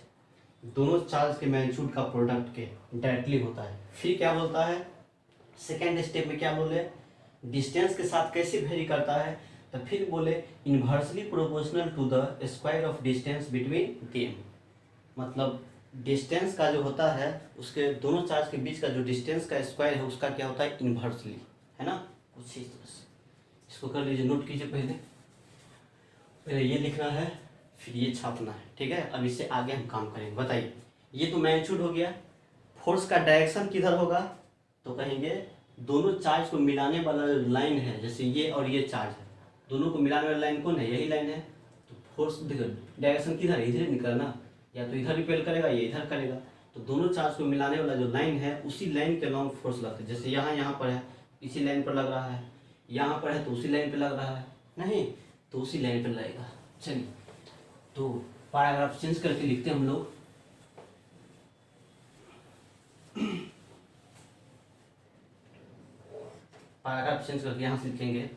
दोनों चार्ज के मैग्नीट्यूड का प्रोडक्ट के डायरेक्टली होता है। फिर क्या बोलता है, सेकेंड स्टेप में क्या बोले, डिस्टेंस के साथ कैसे वेरी करता है, तो फिर बोले inversely proportional to the square of distance between them. मतलब डिस्टेंस का जो होता है, उसके दोनों चार्ज के बीच का जो डिस्टेंस का स्क्वायर है उसका क्या होता है, इन्वर्सली, है ना, कुछ इस तरह से। इसको कर लीजिए, नोट कीजिए, पहले ये लिखना है, फिर ये छापना है, ठीक है। अब इससे आगे हम काम करेंगे। बताइए, ये तो मैग्नीट्यूड हो गया। फोर्स का डायरेक्शन किधर होगा, तो कहेंगे दोनों चार्ज को मिलाने वाला जो लाइन है, जैसे ये और ये चार्ज है, दोनों को मिलाने वाला लाइन कौन है, यही लाइन है। तो फोर्स देखो डायरेक्शन किधर है, इधर निकलना, या तो इधर रिपेल करेगा या इधर करेगा। तो दोनों चार्ज को मिलाने वाला जो लाइन है, उसी लाइन के लॉन्ग फोर्स लगता है। जैसे यहाँ पर है, इसी लाइन पर लग रहा है, यहाँ पर है तो उसी लाइन पर लग रहा है, नहीं तो उसी लाइन पर लगेगा। चलिए, तो पैराग्राफ चेंज करके लिखते हैं हम लोग। पैराग्राफ चेंज करके यहाँ से लिखेंगे,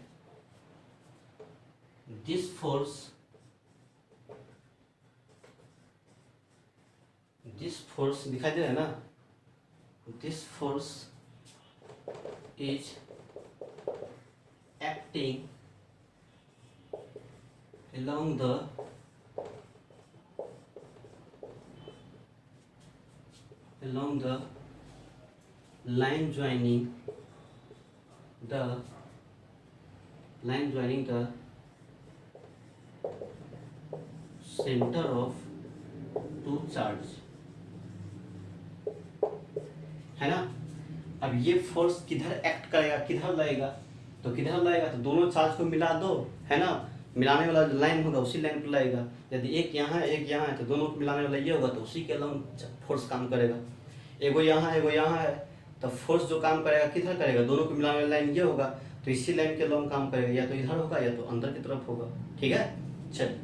दिस फोर्स दिखाई दे रहा है ना, this force is acting along the line joining the center of two charge, है ना। अब ये फोर्स किधर एक्ट करेगा, किधर लगेगा, तो किधर लगेगा, तो दोनों चार्ज को मिला दो, है ना, मिलाने वाला जो लाइन होगा उसी लाइन पर लगेगा। यदि एक यहाँ है एक यहाँ है, तो दोनों को मिलाने वाला ये होगा, तो उसी के अलॉन्ग फोर्स काम करेगा। एगो यहाँ है, तो फोर्स जो काम करेगा किधर करेगा, दोनों को मिलाने वाला लाइन ये होगा, तो इसी लाइन के अलॉन्ग काम करेगा, या तो इधर होगा या तो अंदर की तरफ होगा, ठीक है। चल,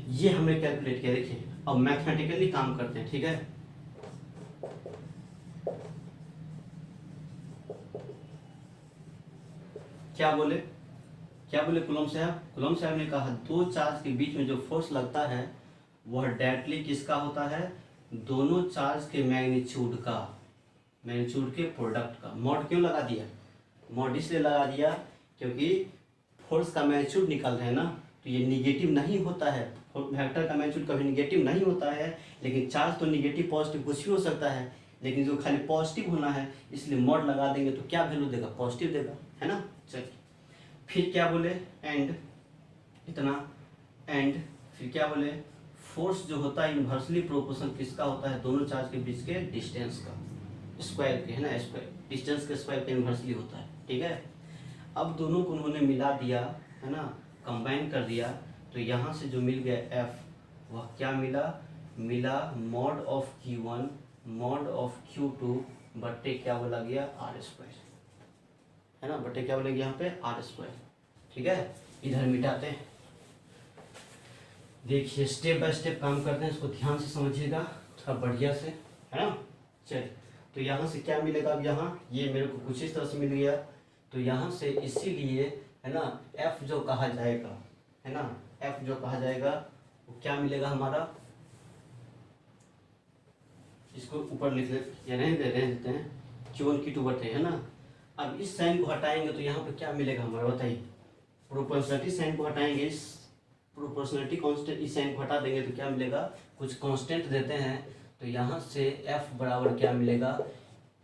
ये हमने कैलकुलेट किया। देखिए, अब मैथमेटिकली काम करते हैं, ठीक है। क्या बोले कूलम्ब साहब ने कहा, दो चार्ज के बीच में जो फोर्स लगता है वह डायरेक्टली किसका होता है, दोनों चार्ज के मैग्नीट्यूड के प्रोडक्ट का। मॉड क्यों लगा दिया, मॉड इसलिए लगा दिया क्योंकि फोर्स का मैग्नीट्यूड निकल रहे हैं ना, तो ये निगेटिव नहीं होता है। वेक्टर का मैग्नीट्यूड कभी निगेटिव नहीं होता है, लेकिन चार्ज तो निगेटिव पॉजिटिव कुछ भी हो सकता है, लेकिन जो खाली पॉजिटिव होना है, इसलिए मॉड लगा देंगे तो क्या वैल्यू देगा, पॉजिटिव देगा, है ना। चलिए, फिर क्या बोले, एंड इतना, एंड फिर क्या बोले, फोर्स जो होता है इन्वर्सली प्रोपोर्शनल किसका होता है, दोनों चार्ज के बीच के डिस्टेंस का, स्क्वायर के, है ना, स्क्वायर डिस्टेंस के स्क्वायर के इन्वर्सली होता है, ठीक है। अब दोनों को उन्होंने मिला दिया, है ना, कंबाइन कर दिया, तो यहाँ से जो मिल गया F, वह क्या मिला mod of Q1 mod of Q2 बट्टे क्या बोला गया, R स्क्वायर, है ना, बटे क्या बोलेंगे यहाँ पे, R स्क्वायर, ठीक है। इधर मिटाते हैं। देखिए, स्टेप बाय स्टेप काम करते हैं, इसको ध्यान से समझिएगा थोड़ा बढ़िया से, है ना। चलिए, तो यहाँ से क्या मिलेगा, अब यहाँ ये मेरे को कुछ इस तरह से मिल गया, तो यहाँ से इसीलिए, है ना, F जो कहा जाएगा, है ना, F जो कहा जाएगा वो क्या मिलेगा हमारा, इसको ऊपर लिख ले या नहीं रहने देते हैं, Q1 Q2 बटे, है ना। अब इस साइन को हटाएंगे तो यहाँ पे क्या मिलेगा हमारा, बताइए। प्रोपोर्शनलिटी साइन को हटाएंगे, इस प्रोपोर्शनलिटी कांस्टेंट, इस साइन को हटा देंगे तो क्या मिलेगा, कुछ कांस्टेंट देते हैं, तो यहाँ से F बराबर क्या मिलेगा,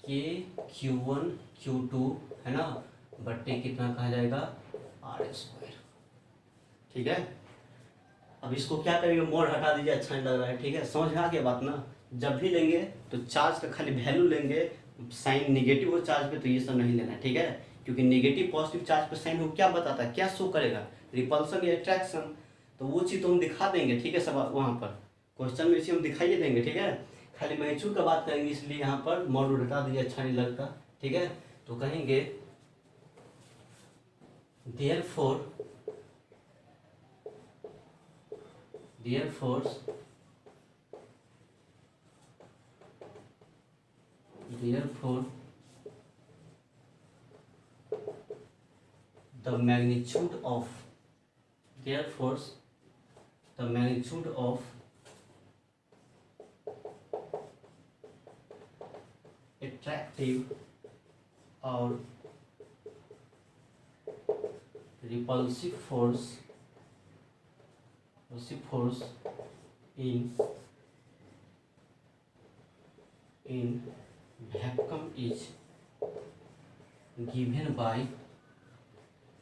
K Q1 Q2, है ना, बट्टे कितना कहा जाएगा आर स्क्वायर। ठीक है, अब इसको क्या करेंगे, मोड़ हटा दीजिए, अच्छा नहीं लग रहा है। ठीक है, समझ में आ गया बात ना। जब भी लेंगे तो चार्ज का खाली वैल्यू लेंगे, साइन निगेटिव हो चार्ज पे तो ये सब नहीं लेना है। ठीक है, क्योंकि निगेटिव पॉजिटिव चार्ज पे साइन हो क्या बताता है, क्या शो करेगा, रिपल्सन या अट्रैक्शन। तो वो चीज़ तो हम दिखा देंगे। ठीक है, सब वहाँ पर क्वेश्चन में इसे हम दिखाइए देंगे। ठीक है, खाली मैच्योर का बात करेंगे, इसलिए यहाँ पर मॉड्यूल हटा दीजिए, अच्छा नहीं लगता। ठीक है, तो कहेंगे therefore the magnitude of attractive और repulsive force in vacuum is given by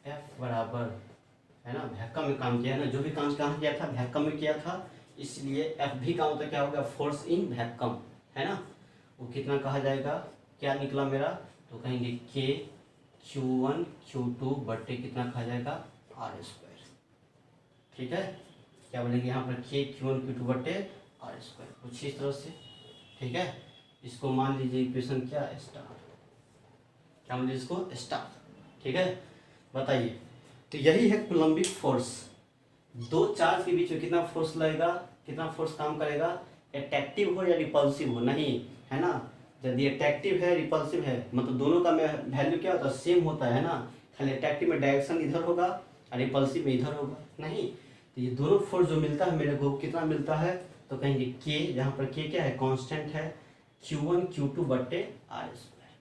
F बराबर, है ना, वैक्यूम में काम किया है ना, जो भी काम कहाँ किया था, वैक्यूम में किया था, इसलिए एफ भी का मतलब क्या होगा, फोर्स इन वैक्यूम, है ना। वो कितना कहा जाएगा, क्या निकला मेरा, तो कहेंगे के Q1 Q2 बट्टे कितना कहा जाएगा आर स्क्वायर। ठीक है, क्या बोलेंगे यहाँ पर के Q1 Q2 बट्टे आर स्क्वायर, कुछ इस तरह से। ठीक है, इसको मान लीजिए इक्वेशन क्या, स्टार, क्या मान लीजिए इसको स्टार। ठीक है, बताइए, तो यही है कूलम्बिक फोर्स। दो चार्ज के बीच में कितना फोर्स लगेगा, कितना फोर्स काम करेगा, अट्रैक्टिव हो या रिपल्सिव हो, नहीं, है ना। यदि अट्रैक्टिव है रिपल्सिव है, मतलब दोनों का वैल्यू क्या होता है, सेम होता है ना, खाली अट्रैक्टिव में डायरेक्शन इधर होगा और रिपल्सिव में इधर होगा, नहीं। तो ये दोनों फोर्स जो मिलता है मेरे को कितना मिलता है, तो कहेंगे के, यहाँ पर के क्या है, कांस्टेंट है, Q1 Q2 बट्टे आर स्क्वायर।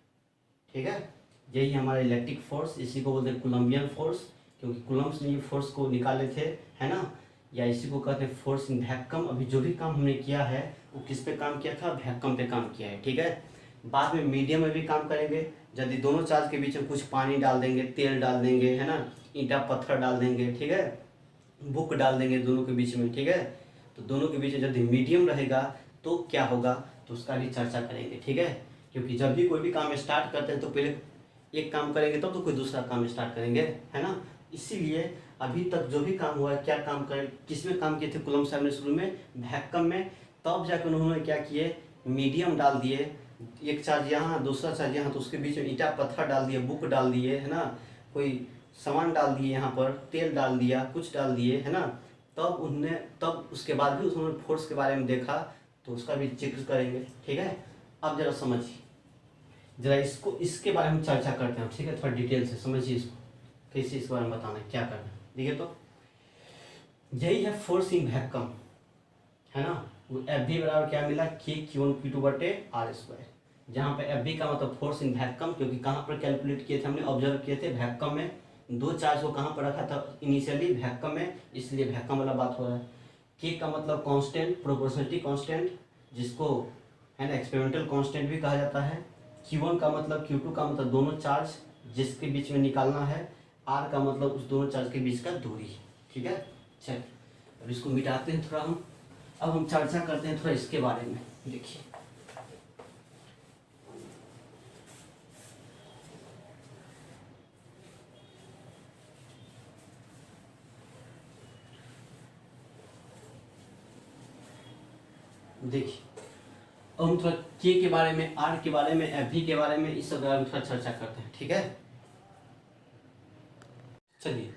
ठीक है, यही हमारा इलेक्ट्रिक फोर्स, इसी को बोलते हैं कूलम्बियन फोर्स, क्योंकि कूलम्ब्स ने ये फोर्स को निकाले थे, है ना। या इसी को कहते हैं फोर्स इन वैक्यूम। अभी जो भी काम हमने किया है वो किस पे काम किया था, वैक्यूम पे काम किया है। ठीक है, बाद में मीडियम में भी काम करेंगे, यदि दोनों चार्ज के बीच में कुछ पानी डाल देंगे, तेल डाल देंगे, है ना, ईंटा पत्थर डाल देंगे, ठीक है, बुक डाल देंगे दोनों के बीच में। ठीक है, तो दोनों के बीच में यदि मीडियम रहेगा तो क्या होगा, तो उसका भी चर्चा करेंगे। ठीक है, क्योंकि जब भी कोई भी काम स्टार्ट करते हैं तो पहले एक काम करेंगे तब तो कोई दूसरा काम स्टार्ट करेंगे, है ना। इसीलिए अभी तक जो भी काम हुआ है, क्या काम करें, किस में काम किए थे कूलम्ब साहब ने शुरू में, वैक्यूम में, तब जाकर उन्होंने क्या किए, मीडियम डाल दिए, एक चार्ज यहाँ दूसरा चार्ज यहाँ, तो उसके बीच में ईंटा पत्थर डाल दिए, बुक डाल दिए, है ना, कोई सामान डाल दिए, यहाँ पर तेल डाल दिया, कुछ डाल दिए, है ना। तब उसके बाद भी उन्होंने फोर्स के बारे में देखा, तो उसका भी जिक्र करेंगे। ठीक है, अब जरा समझिए, जरा इसको, इसके बारे में चर्चा करते हैं। ठीक है, थोड़ा डिटेल से समझिए इसको, कैसे इस बारे में बताना है, क्या करना है। देखिए, तो यही है फोर्स इन वैक्यूम, है ना। वो एफ भी बराबर क्या मिला, के Q1 Q2 बटे आर स्क्वायर, जहाँ पे एफ भी का मतलब फोर्स इन वैक्यूम, क्योंकि कहाँ पर कैलकुलेट किए थे हमने, ऑब्जर्व किए थे वैक्यूम में, दो चार्ज को कहाँ पर रखा था इनिशियली, वैक्यूम में, इसलिए वैक्यूम वाला बात हो रहा है। के का मतलब कांस्टेंट, प्रोपोर्शनलिटी कांस्टेंट, जिसको, है ना, एक्सपेरिमेंटल कांस्टेंट भी कहा जाता है। Q1 का मतलब, Q2 का मतलब दोनों चार्ज जिसके बीच में निकालना है, R का मतलब उस दोनों चार्ज के बीच का दूरी। ठीक है, चल अब इसको मिटाते हैं थोड़ा हम, अब हम चर्चा करते हैं थोड़ा इसके बारे में। देखिए, अब हम थोड़ा के बारे में, आर के बारे में, एफ के बारे में, इस सब बारे में थोड़ा चर्चा करते हैं। ठीक है, चलिए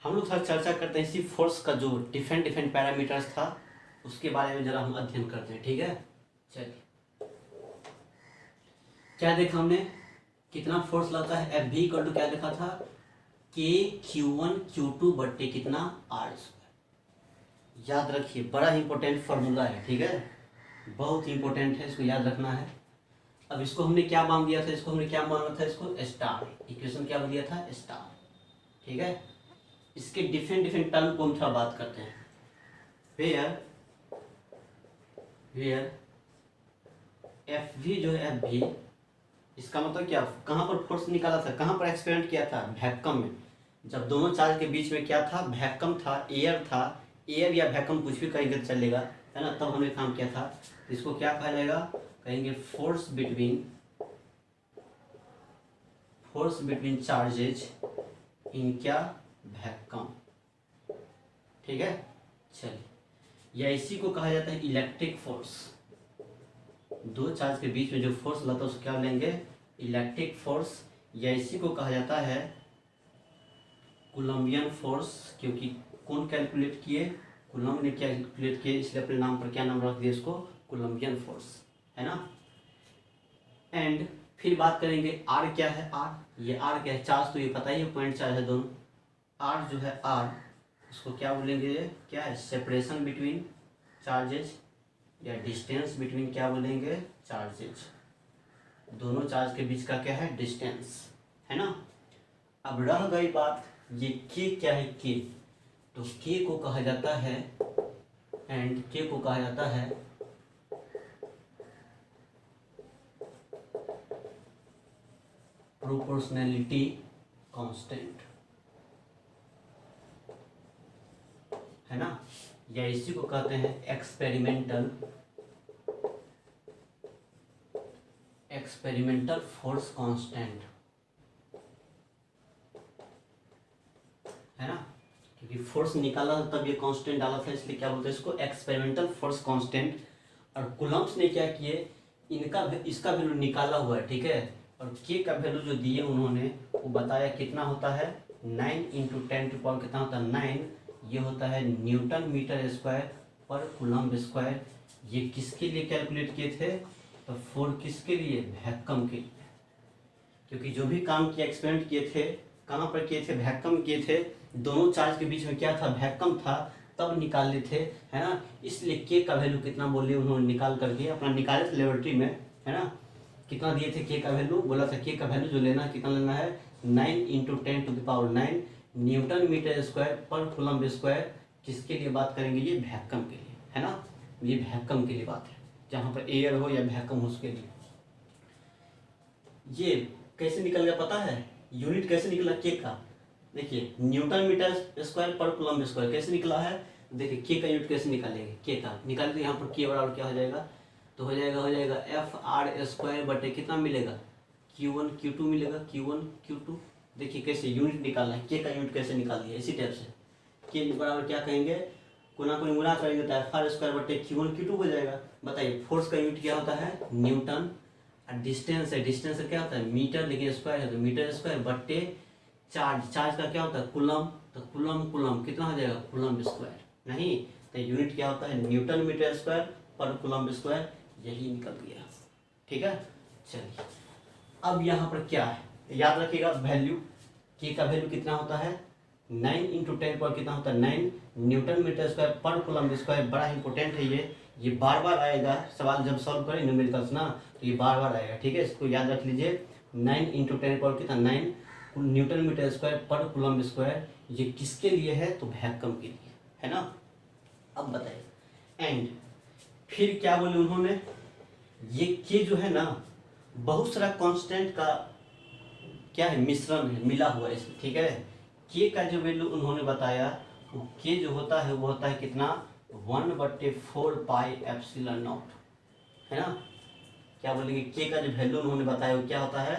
हम लोग थोड़ा चर्चा करते हैं इसी फोर्स का जो डिफरेंट पैरामीटर्स था उसके बारे में जरा हम अध्ययन करते हैं। ठीक है, चलिए, क्या देखा हमने, कितना फोर्स लगता है, एफ भी इक्वल टू क्या देखा था, के Q1 Q2 बट्टे कितना आर स्क्वायर। याद रखिए, बड़ा इंपॉर्टेंट फॉर्मूला है। ठीक है, बहुत इंपॉर्टेंट है, इसको याद रखना है। अब इसको हमने क्या मान दिया था, इसको हमने क्या माना था, इसको स्टार, इक्वेशन क्या बन दिया था, स्टार। ठीक है, इसके डिफरेंट टर्म को हम थोड़ा बात करते हैं। वेयर एफ भी जो है, एफ भी, इसका मतलब क्या, कहाँ पर फोर्स निकाला था, कहाँ पर एक्सपेरिमेंट किया था, वैक्यूम में। जब दोनों चार्ज के बीच में क्या था, वैक्यूम था, एयर था, एयर या वैक्यूम कुछ भी कहेंगे तो चलेगा, है ना। तब हमने काम किया था। तो इसको क्या कहा जाएगा, कहेंगे फोर्स बिटवीन चार्जेज इन क्या, वैक्यूम। ठीक है, चलिए। या इसी को कहा जाता है इलेक्ट्रिक फोर्स। दो चार्ज के बीच में जो फोर्स लगता है उसको क्या लेंगे, इलेक्ट्रिक फोर्स। या इसी को कहा जाता है कूलम्बियन फोर्स, क्योंकि कौन कैलकुलेट किए, कूलम्ब ने कैलकुलेट किए, इसलिए अपने नाम पर क्या नाम रख दिया इसको, कूलम्बियन फोर्स, है ना। एंड फिर बात करेंगे आर क्या है, आर, ये आर क्या है, चार्ज तो ये पता ही है, पॉइंट चार्ज है दोनों। आर जो है आर, उसको क्या बोलेंगे, क्या है, सेपरेशन बिटवीन चार्जेज या डिस्टेंस बिटवीन क्या बोलेंगे, चार्जेज। दोनों चार्ज के बीच का क्या है, डिस्टेंस, है ना। अब रह गई बात ये के क्या है, के, तो के को कहा जाता है, एंड के को कहा जाता है प्रोपोर्शनैलिटी कांस्टेंट, है ना। या इसी को कहते हैं एक्सपेरिमेंटल फोर्स कांस्टेंट, है ना। क्योंकि फोर्स निकाला था तब ये कांस्टेंट डाला था, इसलिए क्या बोलते हैं इसको, एक्सपेरिमेंटल फोर्स कांस्टेंट। और कूलम्ब्स ने क्या किए, इसका वैल्यू निकाला हुआ है, ठीक है। और के का वैल्यू जो दिए उन्होंने, वो बताया कितना होता है, 9 × 10⁻, कितना होता है, 9। ये होता है न्यूटन मीटर स्क्वायर पर कूलम्ब स्क्वायर। ये किसके लिए कैलकुलेट किए थे, तो फोर किसके लिए, वैक्यूम के लिए। क्योंकि जो भी काम किया, एक्सपेरिमेंट किए थे, कहाँ पर किए थे, वैक्यूम किए थे। दोनों चार्ज के बीच में क्या था, वैक्यूम था, तब निकाले थे, है ना। इसलिए के का वैल्यू कितना बोलिए उन्होंने निकाल करके अपना निकाले थे लेबोरेटरी में, है ना। कितना दिए थे के का वैल्यू, बोला था के का वैल्यू जो लेना है, कितना लेना है, 9 × 10⁻9 न्यूटन मीटर स्क्वायर पर कूलम्ब स्क्वायर। किसके लिए बात करेंगे, ये वैक्यूम के लिए, है ना। ये वैक्यूम के लिए बात है, जहाँ पर एयर हो या वैक्यूम हो उसके लिए। ये कैसे निकल गया पता है, यूनिट कैसे निकला के का, देखिए न्यूटन मीटर स्क्वायर पर कूलम्ब स्क्वायर कैसे निकला है। देखिए के का यूनिट कैसे निकालेंगे, के का निकाले तो यहाँ पर के बराबर क्या हो जाएगा, तो हो जाएगा FR² बटे कितना मिलेगा, Q1 Q2 मिलेगा, Q1 Q2। देखिए कैसे यूनिट निकालना है, के का यूनिट कैसे निकाल दिया, इसी टाइप से। के बराबर क्या कहेंगे, कोना कोई गुना करेंगे तो FR² बटे Q1 Q2 हो जाएगा। बताइए फोर्स का यूनिट क्या होता है, न्यूटन। और डिस्टेंस है, डिस्टेंस का क्या होता है, मीटर, लेकिन स्क्वायर है तो मीटर स्क्वायर बटे चार्ज का क्या होता है, कूलम्ब, तो कूलम्ब कितना हो जाएगा, कूलम्ब स्क्वायर। नहीं तो यूनिट क्या होता है, न्यूटन मीटर स्क्वायर पर कूलम्ब स्क्वायर, यही निकल गया। ठीक है, चलिए। अब यहाँ पर क्या है, याद रखिएगा वैल्यू, के का वैल्यू कितना होता है, 9 × 10 पर कितना होता है, 9 न्यूटन मीटर स्क्वायर पर कूलम्ब स्क्वायर। बड़ा इंपॉर्टेंट है ये बार बार आएगा सवाल जब सॉल्व करें न्यूमेरिकल्स ना, तो ये बार बार आएगा, ठीक है। इसको याद रख लीजिए, 9 × 10 पर कितना, 9 न्यूटन मीटर स्क्वायर पर कूलम्ब स्क्वायर। ये किसके लिए है, तो वैक्यूम के लिए, है ना। अब बताइए, एंड फिर क्या बोले उन्होंने, ये के जो है ना, बहुत सारा कांस्टेंट का क्या है, मिश्रण है, मिला हुआ है इसमें, ठीक है। के का जो वैल्यू उन्होंने बताया, वो के जो होता है वो होता है कितना, 1/4πε0, है ना। क्या बोलेंगे, के का जो वैल्यू उन्होंने बताया वो क्या होता है,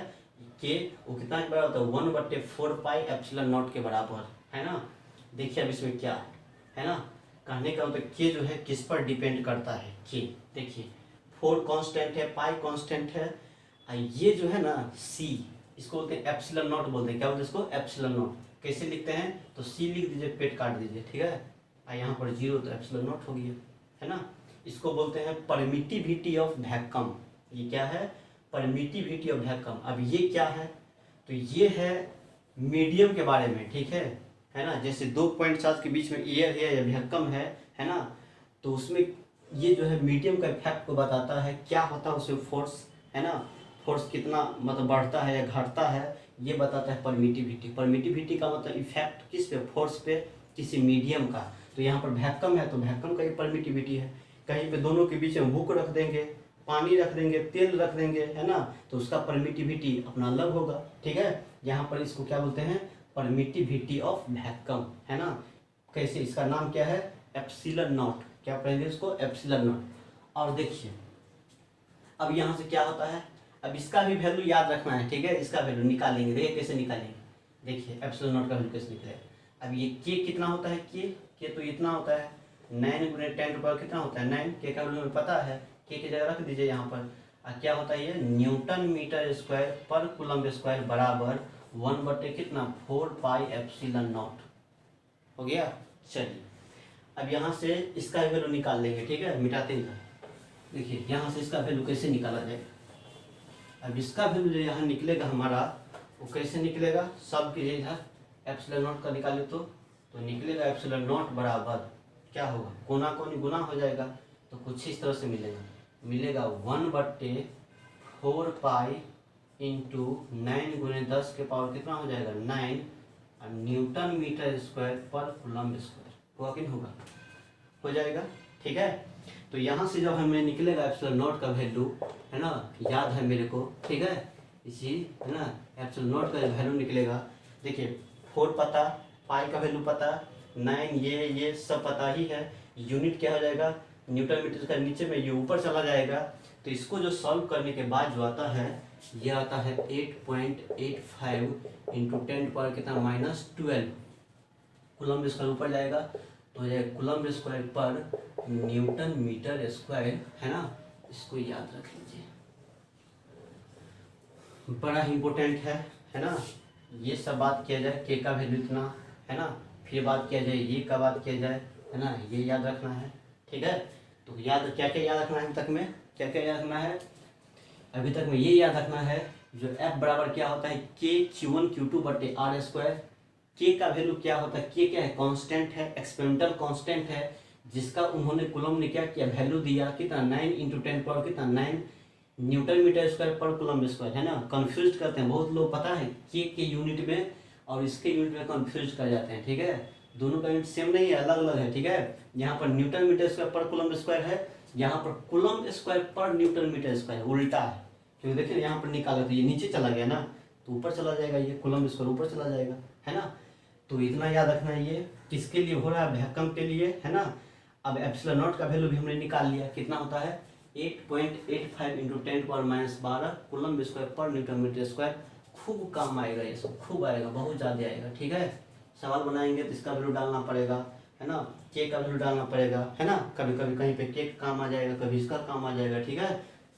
के वो कितना के बराबर होता है, 1/4πε0 के बराबर, है ना। देखिए अब इसमें क्या है ना, कहने का मतलब के जो है किस पर डिपेंड करता है, के देखिए 4 कांस्टेंट है, पाई कांस्टेंट है, और ये जो है ना सी, इसको बोलते हैं ε0 बोलते हैं, क्या बोलते हैं इसको, ε0। कैसे लिखते हैं, तो सी लिख दीजिए, पेट काट दीजिए, ठीक है। और यहाँ पर 0 तो ε0 हो गया, है ना। इसको बोलते हैं परमिटिविटी ऑफ वैक्यूम। ये क्या है, परमिटिविटी ऑफ वैक्यूम। अब ये क्या है, तो ये है मीडियम के बारे में, ठीक है ना। जैसे 2 पॉइंट चार्ज के बीच में एयर है या वैक्यूम है ना, तो उसमें ये जो है मीडियम का इफेक्ट को बताता है, क्या होता है उसमें फोर्स, है ना। फोर्स कितना मतलब बढ़ता है या घटता है, ये बताता है परमिटिविटी। परमिटिविटी का मतलब इफेक्ट किस पे, फोर्स पे, किसी मीडियम का। तो यहाँ पर वैक्यूम है तो वैक्यूम का ही परमिटिविटी है। कहीं पे दोनों के बीच में बुक रख देंगे पानी रख देंगे, तेल रख देंगे, है ना, तो उसका परमिटिविटी अपना अलग होगा। ठीक है, यहाँ पर इसको क्या बोलते हैं, परमिटिविटी ऑफ वैक्यूम, है ना। कैसे, इसका नाम क्या है, एप्सिलॉन नॉट। क्या पढ़ेंगे इसको, एप्सिलॉन नॉट। और देखिए अब यहाँ से क्या होता है, अब इसका भी वैल्यू याद रखना है। ठीक है, इसका वैल्यू निकालेंगे, देखिए कैसे निकालेंगे। देखिए एप्सिलॉन नॉट का वैल्यू कैसे निकलेगा। अब ये के कितना होता है, के तो इतना होता है, 9 गुणे 10 पर कितना होता है 9। के का वैल्यू हमें पता है, के की जगह रख दीजिए यहाँ पर। क्या होता है ये, न्यूटन मीटर स्क्वायर पर कूलम स्क्वायर बराबर 1 बटे कितना 4 पाई एप्सिलॉन नॉट हो गया। चलिए अब यहाँ से इसका वैल्यू निकाल लेंगे। ठीक है, मिटाते हैं। देखिए यहाँ से इसका वैल्यू कैसे निकाला जाए। अब इसका वैल्यू जो यहाँ निकलेगा हमारा, वो कैसे निकलेगा, सब के इधर एप्सिलॉन नॉट का निकाले तो निकलेगा एप्सिलॉन नॉट बराबर क्या होगा, कोना कोनी गुना हो जाएगा, तो कुछ इस तरह से मिलेगा 1 बट्टे 4 पाई इंटू 9 गुने 10 के पावर कितना हो जाएगा 9 और न्यूटन मीटर स्क्वायर पर कूलम स्क्वायर होगा कि नहीं होगा, हो जाएगा। ठीक है, तो यहाँ से जब हमें निकलेगा एप्सिलॉन नॉट का वैल्यू, है ना, याद है मेरे को। ठीक है, इसी, है ना, एप्सिलॉन नॉट का वैल्यू निकलेगा। देखिए 4 पता, पाई का वैल्यू पता, 9 ये सब पता ही है। यूनिट क्या हो जाएगा, न्यूटन मीटर का, नीचे में ये ऊपर चला जाएगा। तो इसको जो सॉल्व करने के बाद जो आता है, ये आता है 8.85 इंटू 10 पर कितना -12 कूलम स्क्वायर ऊपर जाएगा, तो ये कूलम स्क्वायर पर न्यूटन मीटर स्क्वायर, है ना। इसको याद रख लीजिए, बड़ा इंपॉर्टेंट है ना। ये सब बात किया जाए, के का वैल्यू इतना, है ना, फिर बात किया जाए ये का बात किया जाए, है ना, ये याद रखना है। ठीक है, तो याद क्या क्या याद रखना है, अभी तक में क्या क्या याद रखना है, अभी तक में ये याद रखना है जो F बराबर क्या होता है, के Q1 Q2 बटे R स्क्वायर। के का वैल्यू क्या होता है, के क्या है, कांस्टेंट है, एक्सपेरिमेंटल कांस्टेंट है, जिसका उन्होंने कूलम ने क्या किया, वैल्यू दिया कितना 9 इंटू 10 पावर कितना 9 न्यूटन मीटर स्क्वायर पर कूलम स्क्वायर, है ना। कंफ्यूज करते हैं बहुत लोग, पता है, के यूनिट में और इसके यूनिट में कंफ्यूज कर जाते हैं। ठीक है, दोनों का यूनिट सेम नहीं है, अलग अलग है। ठीक है, यहाँ पर न्यूटन मीटर स्क्वायर पर कूलम स्क्वायर है, यहाँ पर कूलम स्क्वायर पर न्यूटन मीटर स्क्वायर उल्टा है। क्योंकि देखिए यहाँ पर निकाला तो ये नीचे चला गया ना, तो ऊपर चला जाएगा, ये कूलम स्क्वायर ऊपर चला जाएगा, है ना। तो इतना याद रखना है, ये किसके लिए हो रहा है, वैक्यूम के लिए, है ना। अब एप्सिलॉन नॉट का वैल्यू भी हमने निकाल लिया, कितना होता है 8.85 इंटू 10 पावर -12 कूलम स्क्वायर पर न्यूटन मीटर स्क्वायर। खूब काम आएगा, ये सब खूब आएगा, बहुत ज़्यादा आएगा। ठीक है, सवाल बनाएंगे तो इसका वैल्यू डालना पड़ेगा, है ना, के का वैल्यू डालना पड़ेगा, है ना। कभी कभी कहीं पे के काम आ जाएगा, कभी इसका काम आ जाएगा। ठीक है,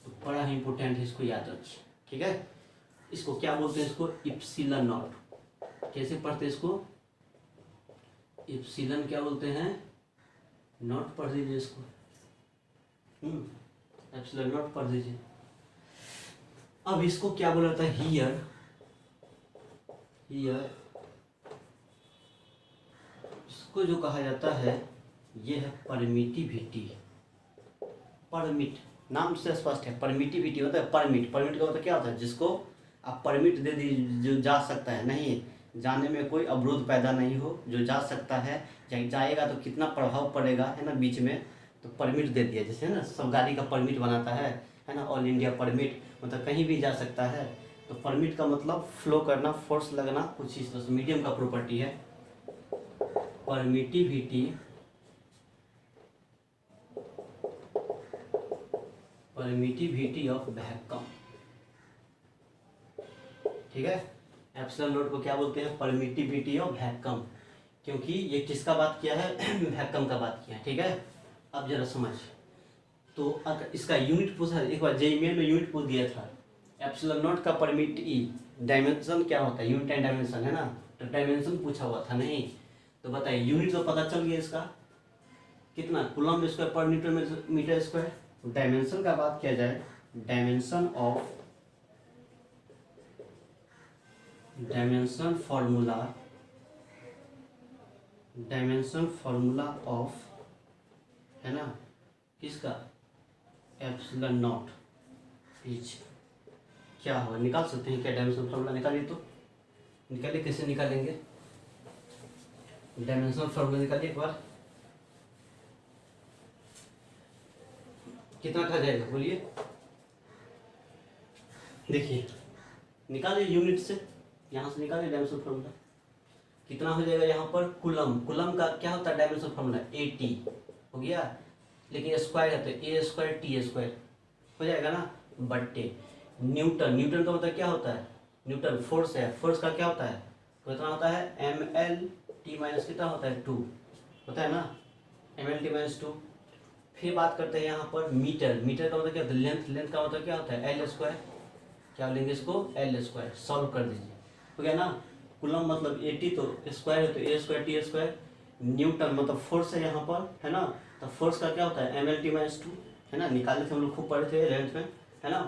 तो बड़ा ही इंपॉर्टेंट है, इसको याद रखिए। ठीक है, इसको क्या बोलते हैं, इसको एप्सिलॉन नॉट। कैसे पढ़ते हैं इसको, एप्सिलॉन क्या बोलते हैं, नॉट पढ़ दीजिए इसको, एप्सिलॉन नॉट पढ़ दीजिए। अब इसको क्या बोला जाता है, हियर इसको जो कहा जाता है ये है परमिटिविटी। परमिट नाम से स्पष्ट है, परमिटिविटी होता है परमिट। परमिट का मतलब क्या होता है, जिसको आप परमिट दे दीजिए, जो जा सकता है, नहीं जाने में कोई अवरोध पैदा नहीं हो, जो जा सकता है, जाएगा तो कितना प्रभाव पड़ेगा, है ना, बीच में, तो परमिट दे दिया। जैसे है ना, सब गाड़ी का परमिट बनाता है ना, ऑल इंडिया परमिट, मतलब कहीं भी जा सकता है। तो परमिट का मतलब फ्लो करना, फोर्स लगना, कुछ इस तरह से मीडियम का प्रॉपर्टी है। Permittivity of vacuum. ठीक है, एप्सिलॉन नॉट को क्या बोलते हैं, परमिटिविटी ऑफ वैक्यूम, क्योंकि ये किसका बात किया है, वैक्यूम का बात किया है। ठीक है, अब जरा समझ, तो अगर इसका यूनिट पूछा, एक बार जेईई में यूनिट पूछ दिया था, एप्सिलॉन नॉट का परमिट डायमेंशन क्या होता है, यूनिट एंड डायमेंशन, है ना, तो डायमेंशन पूछा हुआ था नहीं, तो बताइए यूनिट तो पता चल गया इसका कितना, कूलम स्क्वायर पर न्यूटन मीटर स्क्वायर। डायमेंशन का बात किया जाए, डायमेंशन फॉर्मूला ऑफ, है ना, किसका, एप्सिलॉन नॉट इज क्या होगा, निकाल सकते हैं क्या, डायमेंशन फॉर्मूला निकालिए, तो निकालिए, कैसे निकालेंगे, डायमेंशन फॉर्मूला निकालिए एक बार, कितना कहा जाएगा बोलिए, देखिए निकालिए यूनिट से, यहाँ से निकालिए डायमेंशन फार्मूला, कितना हो जाएगा यहाँ पर कुलम, कुलम का क्या होता है डायमेंशन फार्मूला AT हो गया, लेकिन स्क्वायर है तो A स्क्वायर T स्क्वायर हो जाएगा ना, बट्टे न्यूटन, न्यूटन का मतलब क्या होता है, न्यूटन फोर्स है, फोर्स का क्या होता है तो कितना होता है MLT माइनस कितना होता है 2 होता है ना, MLT माइनस 2। फिर बात करते हैं यहाँ पर मीटर, मीटर का मतलब क्या होता है लेंथ, लेंथ का मतलब क्या होता है L स्क्वायर, क्या लेंगे इसको L स्क्वायर, सॉल्व कर दीजिए हो गया ना। कुलम मतलब AT तो स्क्वायर है तो A square T square, Newton मतलब फोर्स है यहाँ पर है ना, तो फोर्स का क्या होता है MLT माइनस 2 है ना, निकाले थे हम लोग खूब पढ़े थे रेंज में है ना।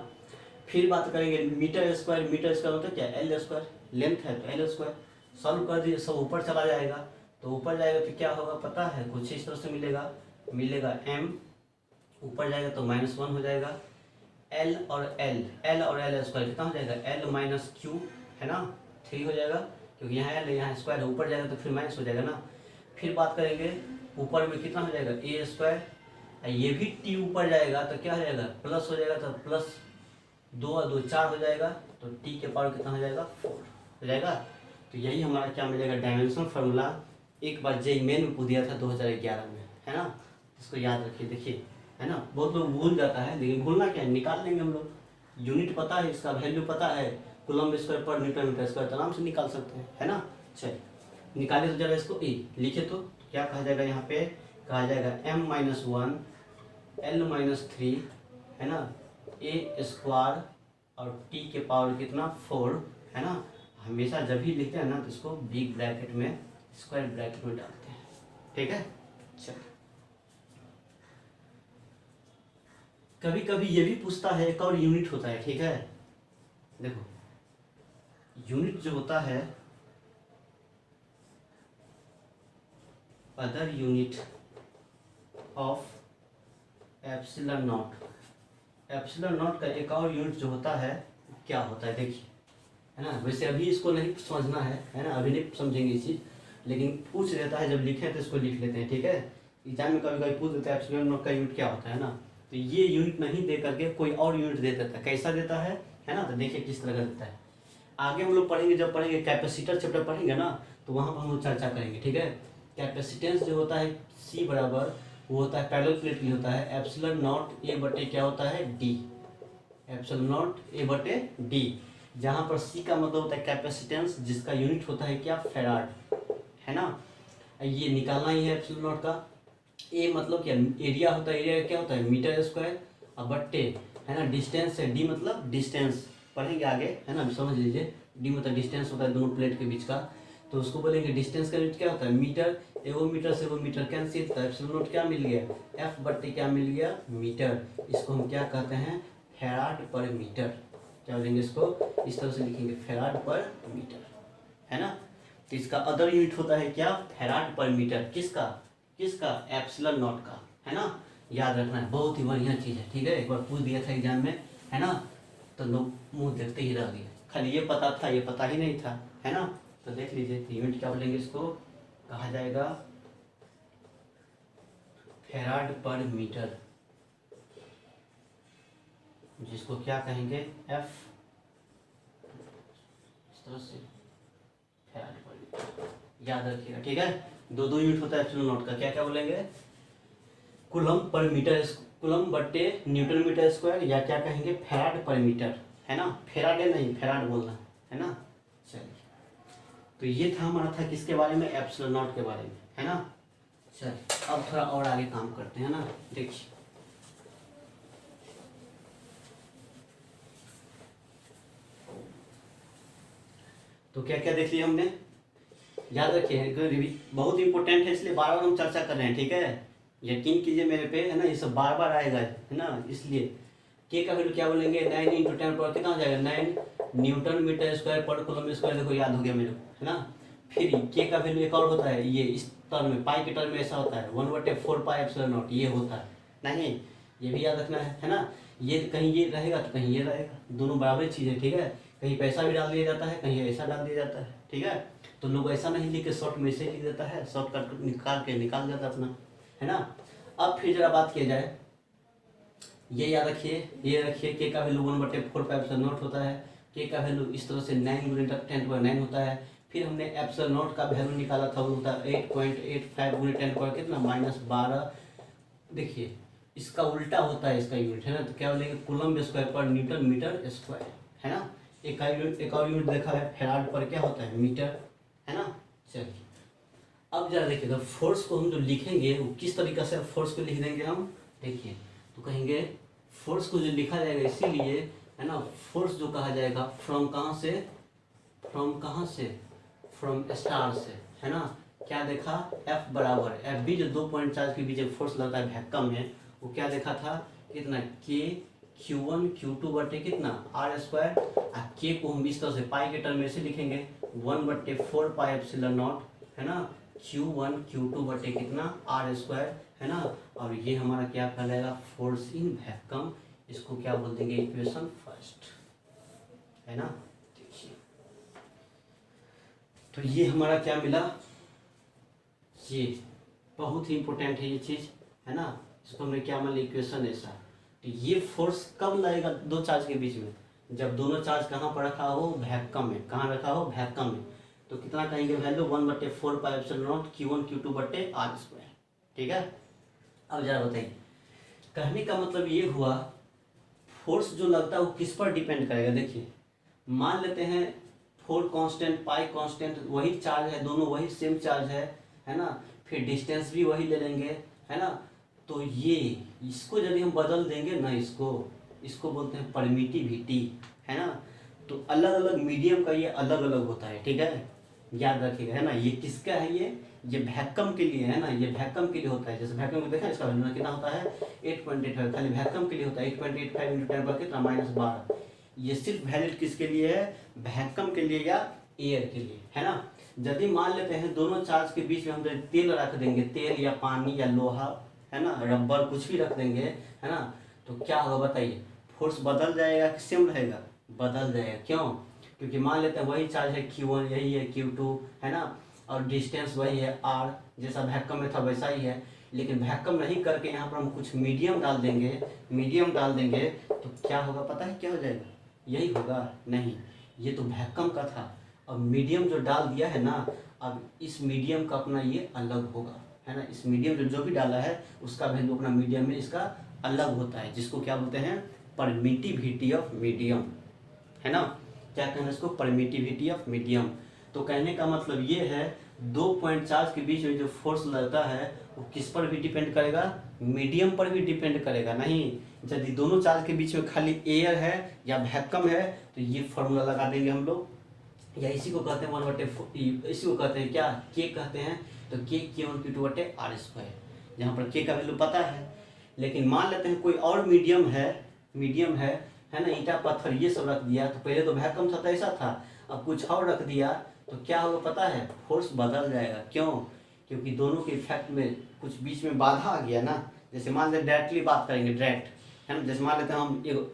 फिर बात करेंगे मीटर स्क्वायर, मीटर स्क्वायर मतलब क्या L स्क्वायर, लेंथ है तो L स्क्वायर, सॉल्व कर दीजिए सब ऊपर चला जाएगा, तो ऊपर जाएगा तो क्या होगा पता है, कुछ इस तरह से मिलेगा, मिलेगा M, ऊपर जाएगा तो -1 हो जाएगा, L और L स्क्वायर कितना हो जाएगा L माइनस Q है ना 3 हो जाएगा, क्योंकि यहाँ L यहाँ स्क्वायर है, ऊपर जाएगा तो फिर माइनस हो जाएगा ना। फिर बात करेंगे ऊपर में कितना हो जाएगा A स्क्वायर, ये भी T ऊपर जाएगा तो क्या हो जाएगा प्लस हो जाएगा, तो प्लस 2 और 2 4 हो जाएगा, तो T के पावर कितना हो जाएगा 4 हो जाएगा। तो यही हमारा क्या मिलेगा डायमेंशन फार्मूला, एक बार जेईई मेन में पूछ दिया था 2011 में है ना, इसको याद रखिए। देखिए है ना, बहुत लोग भूल जाता है, लेकिन भूलना क्या है, निकाल लेंगे हम लोग, यूनिट पता है, इसका वैल्यू पता है, कूलम स्क्वायर पर न्यूटन मीटर स्क्वायर आराम से निकाल सकते हैं है ना। चलिए निकालिए तो जरा इसको लिखे तो क्या कहा जाएगा, यहाँ पे कहा जाएगा M-1 L-3 है ना A स्क्वायर और T के पावर कितना 4 है ना। हमेशा जब भी लिखते हैं ना तो इसको बिग ब्रैकेट में स्क्वायर ब्रैकेट में डालते हैं, ठीक है। चलिए कभी कभी ये भी पूछता है एक और यूनिट होता है, ठीक है। देखो यूनिट जो होता है other unit of epsilon naught, epsilon not का एक और यूनिट जो होता है क्या होता है देखिए है ना। वैसे अभी इसको नहीं समझना है ना, अभी नहीं समझेंगे ये चीज़, लेकिन पूछ देता है जब लिखें तो इसको लिख लेते हैं, ठीक है। एग्जाम में कभी कभी पूछ देता है एप्सिलॉन नॉट का यूनिट क्या होता है ना, तो ये यूनिट नहीं दे करके कोई और यूनिट दे देता है, कैसा देता है ना, तो देखिए किस तरह का देता है। आगे हम लोग पढ़ेंगे, जब पढ़ेंगे कैपेसिटर चैप्टर पढ़ेंगे ना, तो वहाँ पर हम लोग चर्चा करेंगे, ठीक है। कैपेसिटेंस जो होता है C बराबर वो होता है पैरेलल प्लेट के लिए होता है एप्सिलॉन नॉट A बटे क्या होता है D, एप्सिलॉन नॉट A बटे D, जहाँ पर C का मतलब होता है कैपेसिटेंस, जिसका यूनिट होता है क्या फैराड है ना। ये निकालना ही है एप्सिलॉन नॉट का। A मतलब क्या एरिया होता है, एरिया क्या होता है मीटर स्क्वायर और बट्टे है ना, डिस्टेंस है D मतलब डिस्टेंस, पढ़ेंगे आगे है ना, समझ लीजिए। D मतलब डिस्टेंस होता है दोनों प्लेट के बीच का, तो उसको बोलेंगे डिस्टेंस का यूनिट क्या होता है मीटर, एगो मीटर से वो मीटर कैंसिल, तो एप्सिलॉन नॉट क्या मिल गया F बट्टे क्या मिल गया मीटर, इसको हम क्या कहते हैं फैराड पर मीटर, क्या बोलेंगे इसको इस तरह से लिखेंगे फैराड पर मीटर है ना। तो इसका अदर यूनिट होता है क्या फैराड पर मीटर, किसका किसका एप्सिलॉन नॉट का है ना, याद रखना है, बहुत ही बढ़िया चीज़ है, ठीक है। एक बार पूछ दिया था एग्जाम में है ना, तो लोग मुंह देखते ही रह गए, खाली ये पता था ये पता ही नहीं था है ना। तो देख लीजिए यूनिट क्या बोलेंगे, इसको कहा जाएगा फैराड पर मीटर, जिसको क्या कहेंगे F, इस तरह से फैराड पर मीटर, याद रखिएगा, ठीक है। दो दो यूनिट होता है एप्सिलॉन नॉट का, क्या क्या बोलेंगे कूलम पर मीटर, कूलम बट्टे न्यूटन मीटर स्क्वायर, या क्या कहेंगे फैराड पर मीटर है ना, फैराडे नहीं फैराड बोलना है ना। चलिए तो ये था हमारा था किसके बारे में एप्सिलॉन नॉट के बारे में है ना। चलिए अब थोड़ा और आगे काम करते हैं ना, देखिए तो क्या क्या देख लिया हमने, याद रखिए बहुत इंपॉर्टेंट है, इसलिए बार बार हम चर्चा कर रहे हैं, ठीक है। यकीन कीजिए मेरे पे है ना, ये सब बार बार आएगा है ना, इसलिए के का वैल्यू क्या बोलेंगे 9 × 10 पर कितना हो जाएगा 9 न्यूटन मीटर स्क्वायर पर कूलम स्क्वायर, देखो याद हो गया मेरे को है ना। फिर के का वैल्यू एक और होता है, ये इस टर्म में पाई के टर्म में ऐसा होता है 1/4 पाई एप्सिलॉन नॉट, ये होता है नहीं, ये भी याद रखना है ना। ये कहीं ये रहेगा तो कहीं ये रहेगा, दोनों बराबर चीज़ है, ठीक है। कहीं पैसा भी डाल दिया जाता है, कहीं ऐसा डाल दिया जाता है, ठीक है। तो लोग ऐसा नहीं लिख के शॉर्ट में से लिख देता है, शॉर्ट कट निकाल के निकाल देता अपना है ना। अब फिर जरा बात किया जाए ये याद रखिए, ये रखिए के का वैल्यू 1/4 होता है। के का वैल्यू इस तरह से 9 × 10⁻9 होता है। फिर हमने एप्सिलॉन नॉट का वैल्यू निकाला था, वो होता है 8.85 × 10 कितना -12। देखिए इसका उल्टा होता है इसका यूनिट, है ना, तो क्या बोलेंगे कूलम्ब स्क्वायर पर न्यूटन मीटर स्क्वायर, है ना। एक और यूनिट देखा है फैराड पर क्या होता है मीटर, है ना। चलिए अब जरा देखिए तो फोर्स को हम जो लिखेंगे वो किस तरीके से फोर्स को लिख देंगे हम, देखिए तो कहेंगे फोर्स को जो लिखा जाएगा इसीलिए, है ना, फोर्स जो कहा जाएगा फ्रॉम कहाँ से, फ्रॉम स्टार से, है ना। क्या देखा F बराबर एफ बी जो 2 पॉइंट चार्ज के बीच फोर्स लगता है वैक्यूम में, वो क्या देखा था कितना K Q1 Q2 बटे कितना R²। K को हम इस तरह से पाई के टर्म में से लिखेंगे 1/4 पाई एप्सिलॉन नॉट, है ना, Q1 Q2 बटे कितना R², है ना। और ये हमारा क्या कहलाएगा फोर्स इन वैक्यूम, इसको क्या बोल देंगे इक्वेशन फर्स्ट, है ना। देखिए तो ये हमारा क्या मिला, ये बहुत ही इंपॉर्टेंट है ये चीज़, है ना। इसको हमने क्या मान लिया इक्वेशन ऐसा। तो ये फोर्स कब लगेगा दो चार्ज के बीच में, जब दोनों चार्ज कहाँ पर रखा हो वैक्यूम में, कहाँ रखा हो वैक्यूम में। तो कितना कहेंगे value 1/4 pi epsilon not Q1 Q2 बटे R², ठीक है। अब जरा बताइए कहने का मतलब ये हुआ फोर्स जो लगता है वो किस पर डिपेंड करेगा। देखिए मान लेते हैं 4 कांस्टेंट पाई कांस्टेंट, वही चार्ज है, दोनों वही सेम चार्ज है ना। फिर डिस्टेंस भी वही ले लेंगे, है ना। तो ये इसको यदि हम बदल देंगे ना, इसको बोलते हैं परमिटिविटी, है ना। तो अलग अलग मीडियम का ये अलग अलग होता है, ठीक है, याद रखिएगा, है ना। ये किसका है, ये वैक्यूम के लिए, है ना, ये वैक्यूम के लिए होता है। जैसे वैक्यूम को देखा इसका वैल्यू कितना होता है 8.85, खाली वैक्यूम के लिए होता है 8.85 × 10 कितना -12। ये सिर्फ वैलिड किसके लिए है, वैक्यूम के लिए या एयर के लिए, है ना। यदि मान लेते हैं दोनों चार्ज के बीच में हम तेल रख देंगे, तेल या पानी या लोहा, है ना, रबर कुछ भी रख देंगे, है ना, तो क्या होगा बताइए, फोर्स बदल जाएगा कि सेम रहेगा, बदल जाएगा। क्यों, क्योंकि मान लेते हैं वही चार्ज है Q1, यही है Q2, है ना, और डिस्टेंस वही है R, जैसा वैक्यूम में था वैसा ही है। लेकिन वैक्यूम नहीं करके यहाँ पर हम कुछ मीडियम डाल देंगे तो क्या होगा पता है क्या हो जाएगा, यही होगा, नहीं ये तो वैक्यूम का था। अब मीडियम जो डाल दिया है ना, अब इस मीडियम का अपना ये अलग होगा, है ना। इस मीडियम जो भी डाला है उसका वैल्यू अपना मीडियम में इसका अलग होता है, जिसको क्या बोलते हैं परमिटिविटी ऑफ मीडियम, है ना। क्या कहना है इसको, परमिटिविटी ऑफ मीडियम। तो कहने का मतलब ये है 2 पॉइंट चार्ज के बीच में जो फोर्स लगता है वो किस पर भी डिपेंड करेगा, मीडियम पर भी डिपेंड करेगा नहीं। यदि दोनों चार्ज के बीच में खाली एयर है या वैक्यूम है तो ये फॉर्मूला लगा देंगे हम लोग, या इसी को कहते हैं 1/4, इसी को कहते हैं क्या के कहते हैं, तो के Q1 Q2 बटे R², जहाँ पर के का वैल्यू पता है। लेकिन मान लेते हैं कोई और मीडियम है ना, ईंटा पत्थर ये सब रख दिया, तो पहले तो वैक्यूम था तो ऐसा था, अब कुछ और रख दिया तो क्या होगा पता है, फोर्स बदल जाएगा। क्यों, क्योंकि दोनों के इफेक्ट में कुछ बीच में बाधा आ गया ना। जैसे मान लेते डायरेक्टली बात करेंगे, डायरेक्ट, है ना, जैसे मान लेते हैं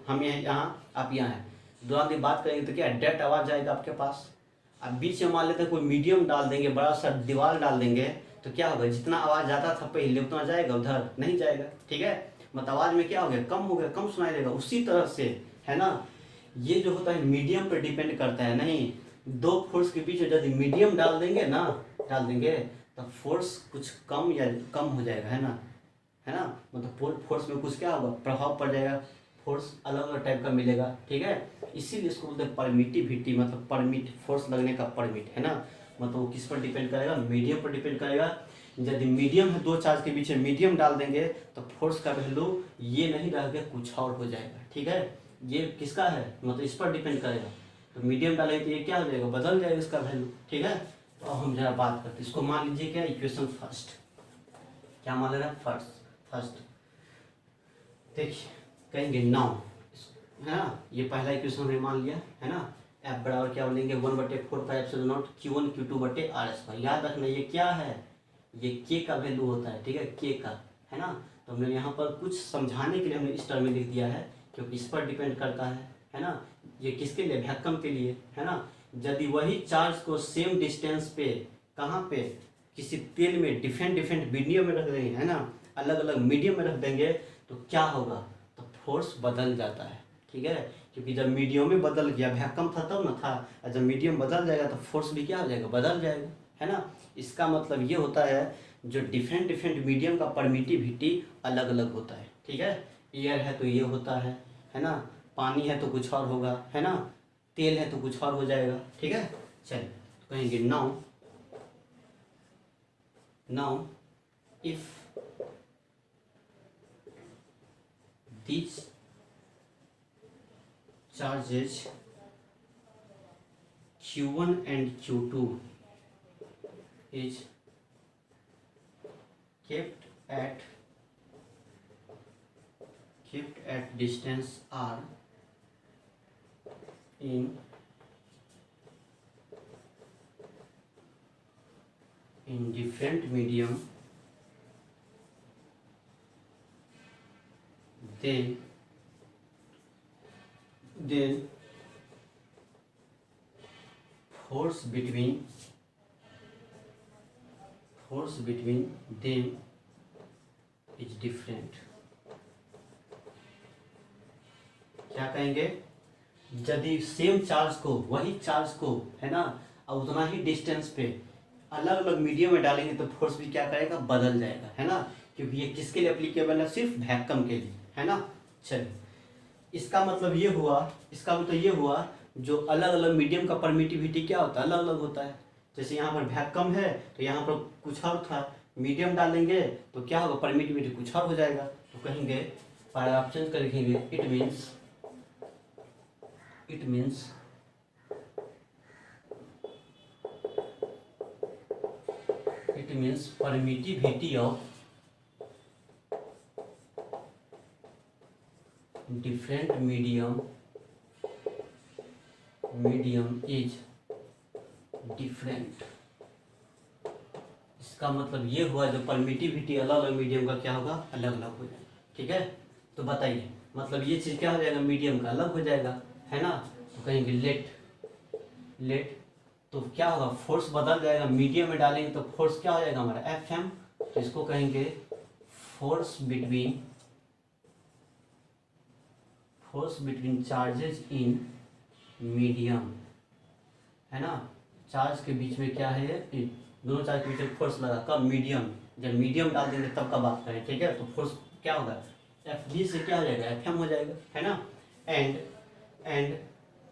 हम यहाँ आप यहाँ हैं, दो आदमी बात करेंगे तो क्या डायरेक्ट आवाज़ जाएगा आपके पास। अब बीच में मान लेते हैं कोई मीडियम डाल देंगे, बड़ा सा दीवार डाल देंगे, तो क्या होगा, जितना आवाज़ जाता था पहले उतना जाएगा, उधर नहीं जाएगा, ठीक है। मतलब आवाज़ में क्या हो गया, कम हो गया, कम सुनाई देगा। उसी तरह से है ना, ये जो होता है मीडियम पर डिपेंड करता है। नहीं, दो फोर्स के बीच में यदि मीडियम डाल देंगे तो फोर्स कुछ कम हो जाएगा, है ना, मतलब फोर्स में कुछ क्या होगा, प्रभाव पड़ जाएगा, फोर्स अलग अलग टाइप का मिलेगा, ठीक है। इसीलिए इसको बोलते हैं परमिटिविटी, मतलब परमिट, फोर्स लगने का परमिट, है ना। मतलब वो किस पर डिपेंड करेगा, मीडियम पर डिपेंड करेगा। यदि मीडियम है, दो चार्ज के बीच में मीडियम डाल देंगे तो फोर्स का वैल्यू ये नहीं रह गया, कुछ और हो जाएगा, ठीक है। ये किसका है, मतलब इस पर डिपेंड करेगा। तो मीडियम डालेंगे तो ये क्या हो जाएगा, बदल जाएगा इसका वैल्यू, ठीक है। तो अब हम जरा बात करते हैं, इसको मान लीजिए क्या इक्वेशन फर्स्ट, क्या मान लेना फर्स्ट देखिए कहेंगे नाउ, है ना, ये पहला इक्वेशन हमने मान लिया, है ना। F बराबर क्या बोलेंगे 1/4 pi epsilon not Q1 Q2 बटे R²। याद रखना ये क्या है, ये के का वैल्यू होता है, ठीक है, के का, है ना। तो हमने यहाँ पर कुछ समझाने के लिए हमने इस टर्म में लिख दिया है, क्योंकि इस पर डिपेंड करता है ना। ये किसके लिए, वैक्यूम के लिए, है ना। यदि वही चार्ज को सेम डिस्टेंस पे, कहाँ पे, किसी तेल में डिफरेंट मीडियम में रख देंगे, है ना, अलग अलग मीडियम में रख देंगे, तो क्या होगा, तो फोर्स बदल जाता है, ठीक है। क्योंकि जब मीडियम में बदल गया, वैक्यूम था तब ना था, और जब मीडियम बदल जाएगा तो फोर्स भी क्या हो जाएगा, बदल जाएगा, है ना। इसका मतलब ये होता है जो डिफरेंट डिफरेंट मीडियम का परमिटिविटी अलग अलग होता है, ठीक है। एयर है तो ये होता है ना। पानी है तो कुछ और होगा, है ना। तेल है तो कुछ और हो जाएगा, ठीक है। चलिए तो कहेंगे now if these charges q1 and q2 is kept at distance r in different medium, then force between them is different। क्या कहेंगे, यदि सेम चार्ज को, वही चार्ज को, है ना, और उतना ही डिस्टेंस पे अलग अलग मीडियम में डालेंगे तो फोर्स भी क्या करेगा, बदल जाएगा, है ना। क्योंकि ये किसके लिए एप्लीकेबल है, सिर्फ वैक्यूम के लिए, है ना। चलिए इसका मतलब ये हुआ जो अलग अलग मीडियम का परमिटिविटी क्या होता है, अलग अलग होता है। जैसे यहाँ पर वैक्यूम है तो यहाँ पर कुछ और था, मीडियम डालेंगे तो क्या होगा, परमिटिविटी कुछ और हो जाएगा। तो कहेंगे पैराग्राफ चेंज कर लिखेंगे, it means permittivity of different medium is different। इसका मतलब ये हुआ जो परमिटिविटी अलग अलग मीडियम का क्या होगा, अलग अलग हो जाएगा, ठीक है। तो बताइए मतलब ये चीज़ क्या हो जाएगा, मीडियम का अलग हो जाएगा, है ना। तो कहेंगे लेट तो क्या होगा, फोर्स बदल जाएगा, मीडियम में डालेंगे तो फोर्स क्या हो जाएगा हमारा Fm। तो इसको कहेंगे force between charges in medium, है ना। चार्ज के बीच में क्या है, दोनों चार्ज के बीच में फोर्स लगा, कब, मीडियम, जब मीडियम डाल देंगे तब का बात करें, ठीक है। तो फोर्स क्या होगा, Fg से क्या हो जाएगा, Fm हो जाएगा, है ना। एंड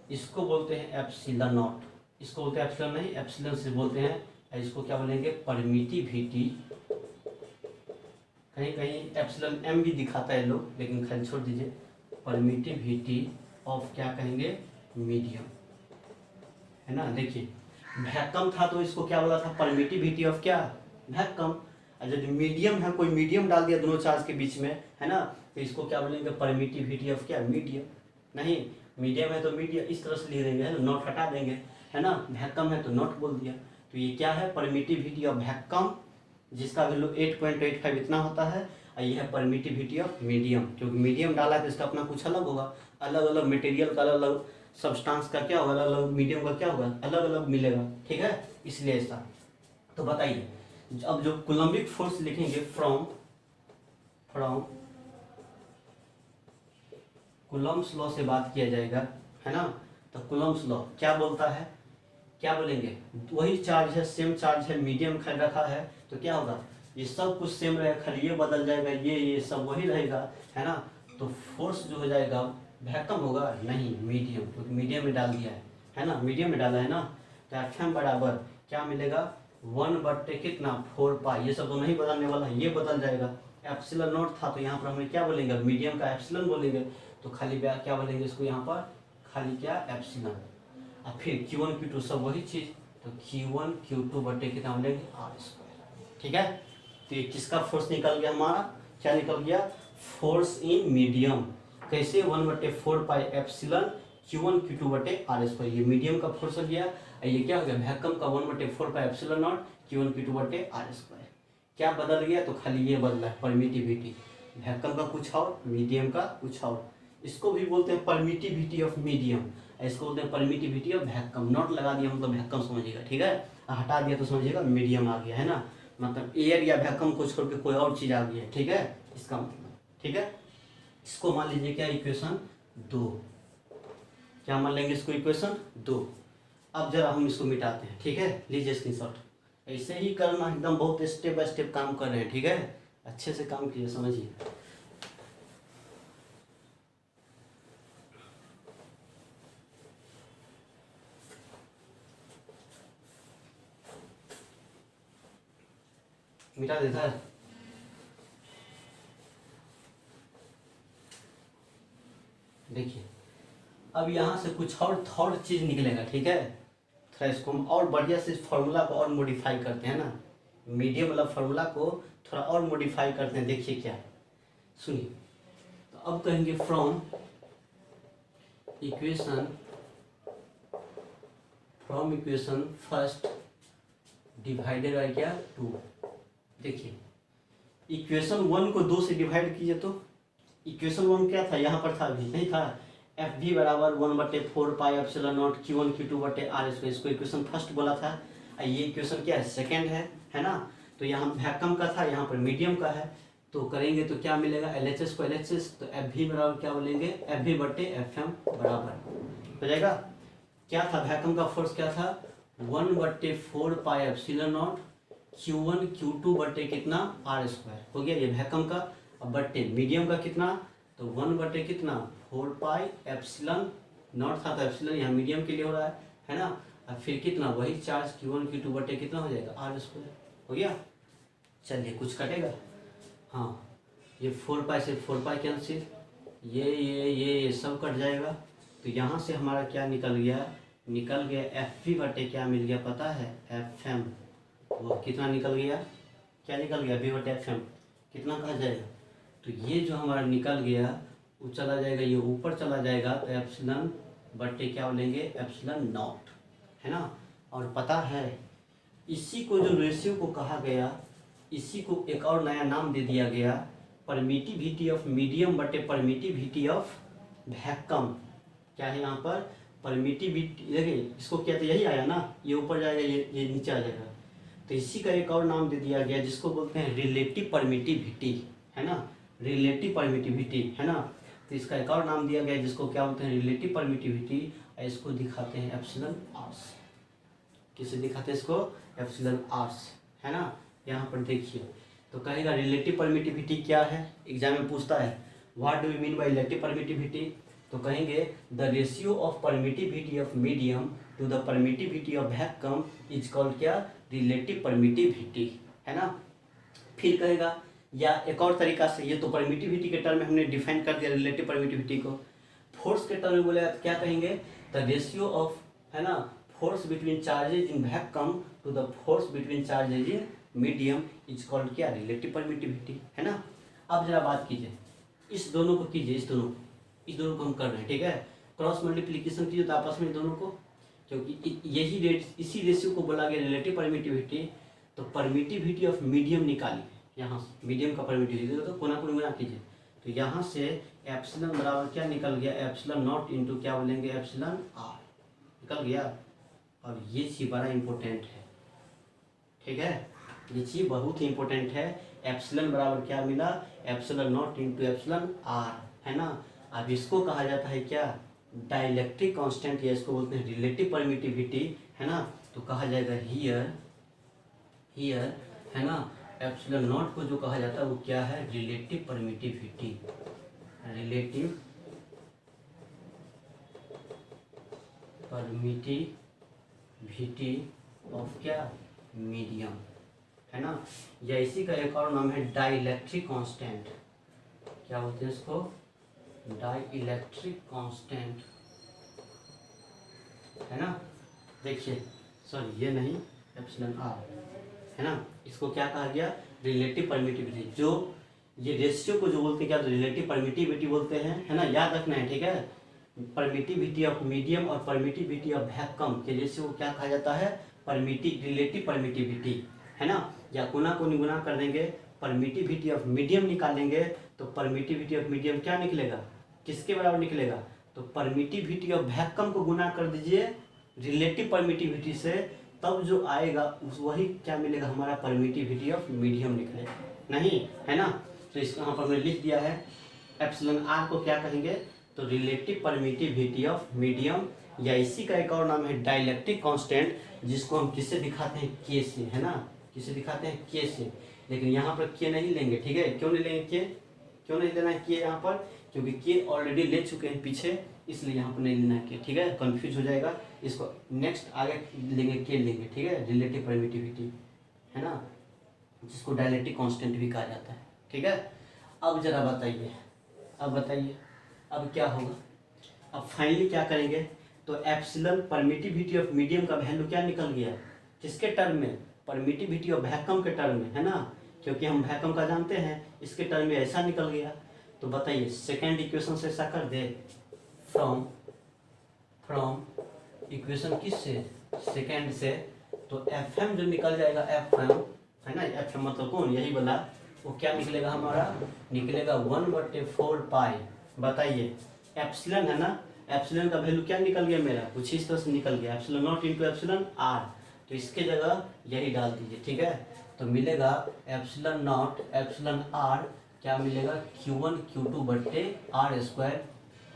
इसको बोलते हैं एप्सिलॉन नॉट, इसको बोलते हैं एप्सिलॉन नहीं, एप्सिलॉन से बोलते हैं। इसको क्या बोलेंगे, परमिटिविटी, कहीं कहीं एप्सिलॉन m भी दिखाता है लोग, लेकिन खाली छोड़ दीजिए। परमिटिविटी ऑफ क्या कहेंगे, मीडियम, है ना। देखिए वैक्यूम था तो इसको क्या बोला था, परमिटिविटी ऑफ क्या, वैक्यूम। और यदि मीडियम है, कोई मीडियम डाल दिया दोनों चार्ज के बीच में, है ना, तो इसको क्या बोलेंगे, परमिटिविटी ऑफ क्या, मीडियम। नहीं, मीडियम है तो मीडियम इस तरह से लिख देंगे, है ना, नॉट हटा देंगे, है ना। वैक्यूम है तो नॉट बोल दिया। तो ये क्या है, परमिटिविटी ऑफ वैक्यूम, जिसका वैल्यू 8.85 इतना होता है। और ये है परमिटिविटी ऑफ मीडियम, क्योंकि मीडियम डाला है तो इसका अपना कुछ अलग होगा, अलग अलग मटेरियल का, अलग अलग सब्सटेंस का क्या होगा, अलग अलग मीडियम का क्या होगा, अलग अलग मिलेगा, ठीक है, इसलिए ऐसा। तो बताइए अब जो कूलम्बिक फोर्स लिखेंगे, फ्रॉम कूलम्ब्स लॉ से बात किया जाएगा, है ना। तो कूलम्ब्स लॉ क्या बोलता है, क्या बोलेंगे, वही चार्ज है, सेम चार्ज है, मीडियम खाली रखा है, तो क्या होगा, ये सब कुछ सेम रहेगा, खाली ये बदल जाएगा, ये सब वही रहेगा, है ना। तो फोर्स जो हो जाएगा वैक्यूम होगा, नहीं मीडियम, क्योंकि मीडियम में डाल दिया है ना, मीडियम में डाला है ना। तो Fm बराबर क्या मिलेगा, 1/, कितना, 4 पाई, ये सब तो नहीं बदलने वाला है, ये बदल जाएगा। एप्सिलॉन नॉट था तो यहाँ पर हमें क्या बोलेंगे, मीडियम का एप्सिलॉन बोलेंगे, तो खाली क्या बोलेंगे इसको, यहाँ पर खाली क्या, एप्सिलॉन। और फिर Q1 Q2 सब वही चीज़, तो Q1 Q2 बटे कितना बोलेंगे, r², ठीक है। तो ये किसका फोर्स निकल गया हमारा, क्या निकल गया, फोर्स इन मीडियम। कैसे, 1/4 पाई एप्सिलॉन Q1 Q2 बटे r², ये मीडियम का फोर्स हो गया। ये क्या हो गया, वैक्यूम का 1/4 pi epsilon not Q1 Q2 बटे r²। क्या बदल गया, तो खाली ये बदला है, परमिटिविटी, वैक्यूम का कुछ और, मीडियम का कुछ और। इसको भी बोलते हैं परमिटिविटी ऑफ मीडियम, इसको बोलते हैं परमिटिविटी ऑफ वैक्यूम। नॉट लगा दिया मतलब वैक्यूम समझिएगा, ठीक है, हटा दिया तो समझिएगा मीडियम आ गया, है ना। मतलब एयर या वैक्यूम को छोड़ के कोई और चीज़ आ गई है, ठीक है, इसका मतलब, ठीक है। इसको मान लीजिए क्या इक्वेशन 2, क्या मान लेंगे इसको इक्वेशन 2। अब जरा हम इसको मिटाते हैं, ठीक है, लीजिए स्क्रीनशॉट। ऐसे ही करना, एकदम बहुत स्टेप बाय स्टेप काम कर रहे हैं, ठीक है, अच्छे से काम कीजिए, समझिए। मिटा देता है। देखिए अब यहाँ से कुछ और थर्ड चीज निकलेगा, ठीक है। थोड़ा इसको हम और बढ़िया से इस फॉर्मूला को और मॉडिफाई करते हैं ना, मीडियम वाला फॉर्मूला को थोड़ा और मॉडिफाई करते हैं। देखिए क्या है, सुनिए। तो अब कहेंगे from equation first divided by क्या 2। देखिए इक्वेशन 1 को 2 से डिवाइड कीजिए तो इक्वेशन 1 क्या था, यहाँ पर था, अभी नहीं था, एफ भी बराबर 1/4 pi epsilon not Q1 Q2/r²। इसको इक्वेशन फर्स्ट बोला था। ये इक्वेशन क्या है, सेकंड है ना। तो यहाँ वैक्यूम का था, यहाँ पर मीडियम का है। तो करेंगे तो क्या मिलेगा, LHS को LHS, तो एफ भी बराबर क्या बोलेंगे, FV/FM बराबर हो जाएगा। क्या था वैक्यूम का फोर्स, क्या था 1/4 pi epsilon not Q1 Q2 कितना r² हो गया, ये वैक्यूम का। अब बट्टे मीडियम का कितना, तो 1 कितना 4 पाई एप्सिलॉन नॉट था, तो एप्सिलॉन यहाँ मीडियम के लिए हो रहा है ना। अब फिर कितना, वही चार्ज Q1 Q2 कितना हो जाएगा, r² हो गया। चलिए कुछ कटेगा, हाँ, ये 4 पाई से 4 पाई कैंसिल, ये सब कट जाएगा। तो यहाँ से हमारा क्या निकल गया FV/ क्या मिल गया पता है, FM। वो कितना निकल गया, क्या निकल गया, FV/FM कितना कहा जाएगा। तो ये जो हमारा निकल गया वो चला जाएगा, ये ऊपर चला जाएगा, तो एप्सिलॉन बट्टे क्या बोलेंगे, एप्सिलॉन नॉट, है ना। और पता है इसी को जो रेशियो को कहा गया, इसी को एक और नया नाम दे दिया गया, परमिटिविटी ऑफ मीडियम बटे परमिटिविटी ऑफ वैक्यूम। क्या है यहाँ पर, परमिटिविटी, देखिए इसको क्या, तो यही आया ना, ये ऊपर जाएगा, ये नीचे आ जाएगा। तो इसी का एक और नाम दे दिया गया जिसको बोलते हैं रिलेटिव परमिटिविटी, है ना, रिलेटिव परमिटिविटी, है ना। तो इसका एक और नाम दिया गया जिसको क्या बोलते हैं, रिलेटिव परमिटिविटी। इसको दिखाते हैं एप्सिलॉन आर से। किसे दिखाते हैं इसको, एप्सिलॉन आर से, है ना। यहाँ पर देखिए तो कहेगा रिलेटिव परमिटिविटी क्या है, एग्जाम में पूछता है what do you mean by relative permittivity. तो कहेंगे the ratio of permittivity of medium to the permittivity of vacuum is called क्या, रिलेटिव परमिटिविटी, है ना। फिर कहेगा, या एक और तरीका से, ये तो परमिटिविटी के टर्म में हमने डिफाइन कर दिया रिलेटिव परमिटिविटी को। फोर्स के टर्म में बोले तो क्या कहेंगे, द रेशियो ऑफ, है ना, force between charges in vacuum to the force between charges in medium is called क्या, रिलेटिव परमिटिविटी, है ना। अब जरा बात कीजिए, इस दोनों को कीजिए, इस दोनों को हम कर रहे हैं, ठीक है। क्रॉस मल्टीप्लिकेशन कीजिए तो आपस में दोनों को, क्योंकि इसी रेशियो को बोला गया रिलेटिव परमिटिविटी। तो परमिटिविटी ऑफ मीडियम निकालिए, यहाँ से मीडियम का परमिटिविटी तो कोना कोनी गुना कीजिए। तो यहाँ से एप्सिलॉन बराबर क्या निकल गया, एप्सिलॉन नॉट इंटू क्या बोलेंगे, एप्सिलॉन आर निकल गया। और ये चीज़ बड़ा इंपॉर्टेंट है, ठीक है, ये चीज़ बहुत ही इंपॉर्टेंट है। एप्सिलॉन बराबर क्या मिला, epsilon naught into epsilon R, है ना। अब इसको कहा जाता है क्या, डाइलेक्ट्रिक कांस्टेंट, या इसको बोलते हैं रिलेटिव परमिटिविटी, है ना। तो कहा जाएगा हियर, है ना, एप्सिलॉन नॉट को जो कहा जाता है वो क्या है, relative permittivity, relative permittivity of क्या, मीडियम, है ना। या इसी का एक और नाम है डाइलेक्ट्रिक कांस्टेंट, क्या बोलते हैं इसको, डाइलेक्ट्रिक कांस्टेंट, है ना। देखिए सॉरी ये नहीं, एप्सिलॉन आर, है ना। इसको क्या कहा गया, रिलेटिव परमिटिविटी। जो ये रेशियो को जो बोलते हैं क्या, तो रिलेटिव परमिटिविटी बोलते हैं, है ना, याद रखना है, ठीक है। परमिटिविटी ऑफ मीडियम और परमिटिविटी ऑफ वैक्यूम के रेशियो को क्या कहा जाता है, रिलेटिव परमिटिविटी, है ना। या कोना को गुना कर देंगे, परमिटिविटी ऑफ मीडियम निकालेंगे तो परमिटिविटी ऑफ मीडियम क्या निकलेगा, किसके बराबर निकलेगा, तो परमिटिविटी ऑफ वैक्यूम को गुना कर दीजिए रिलेटिव परमिटिविटी से, तब जो आएगा उस वही क्या मिलेगा, हमारा परमिटिविटी ऑफ मीडियम निकलेगा, नहीं, है ना। तो इसको यहाँ पर मैंने लिख दिया है एप्सिलॉन आर को क्या कहेंगे, तो रिलेटिव परमिटिविटी ऑफ मीडियम, या इसी का एक और नाम है डाइलेक्ट्रिक कांस्टेंट, जिसको हम किससे दिखाते हैं, के से, है ना, किसे दिखाते हैं, के से। लेकिन यहाँ पर के नहीं लेंगे, ठीक है, क्यों नहीं लेंगे के, क्यों नहीं लेना है के यहाँ पर, क्योंकि के ऑलरेडी ले चुके हैं पीछे, इसलिए यहाँ पर नहीं लेना है के, ठीक है, कंफ्यूज हो जाएगा। इसको नेक्स्ट आगे लेंगे के लेंगे, ठीक है, रिलेटिव परमिटिविटी, है ना, जिसको डायलेक्ट्रिक कांस्टेंट भी कहा जाता है, ठीक है। अब जरा बताइए, अब बताइए अब क्या होगा। अब फाइनली क्या करेंगे, तो एप्सिलॉन परमिटिविटी ऑफ मीडियम का वैल्यू क्या निकल गया, किसके टर्म में, परमिटिविटी ऑफ वैक्यूम के टर्म में, है ना, क्योंकि हम वैक्यूम का जानते हैं, इसके टर्म में ऐसा निकल गया। तो बताइए सेकेंड इक्वेशन से ऐसा कर दे, फ्रॉम इक्वेशन किस से, सेकेंड से, तो एफ एम जो निकल जाएगा, एफ एम, है ना, एफ एम मतलब कौन, यही वाला, वो क्या निकलेगा हमारा, निकलेगा 1/4 पाई। बताइए एप्सिलॉन है ना, एप्सिलॉन का वैल्यू क्या निकल गया मेरा, कुछ इस तरह से निकल गया, epsilon naught into epsilon R, तो इसके जगह यही डाल दीजिए, ठीक है। तो मिलेगा एप्सिलॉन नॉट एप्सिलॉन आर, क्या मिलेगा, Q1 Q2 बट्टे आर स्क्वायर,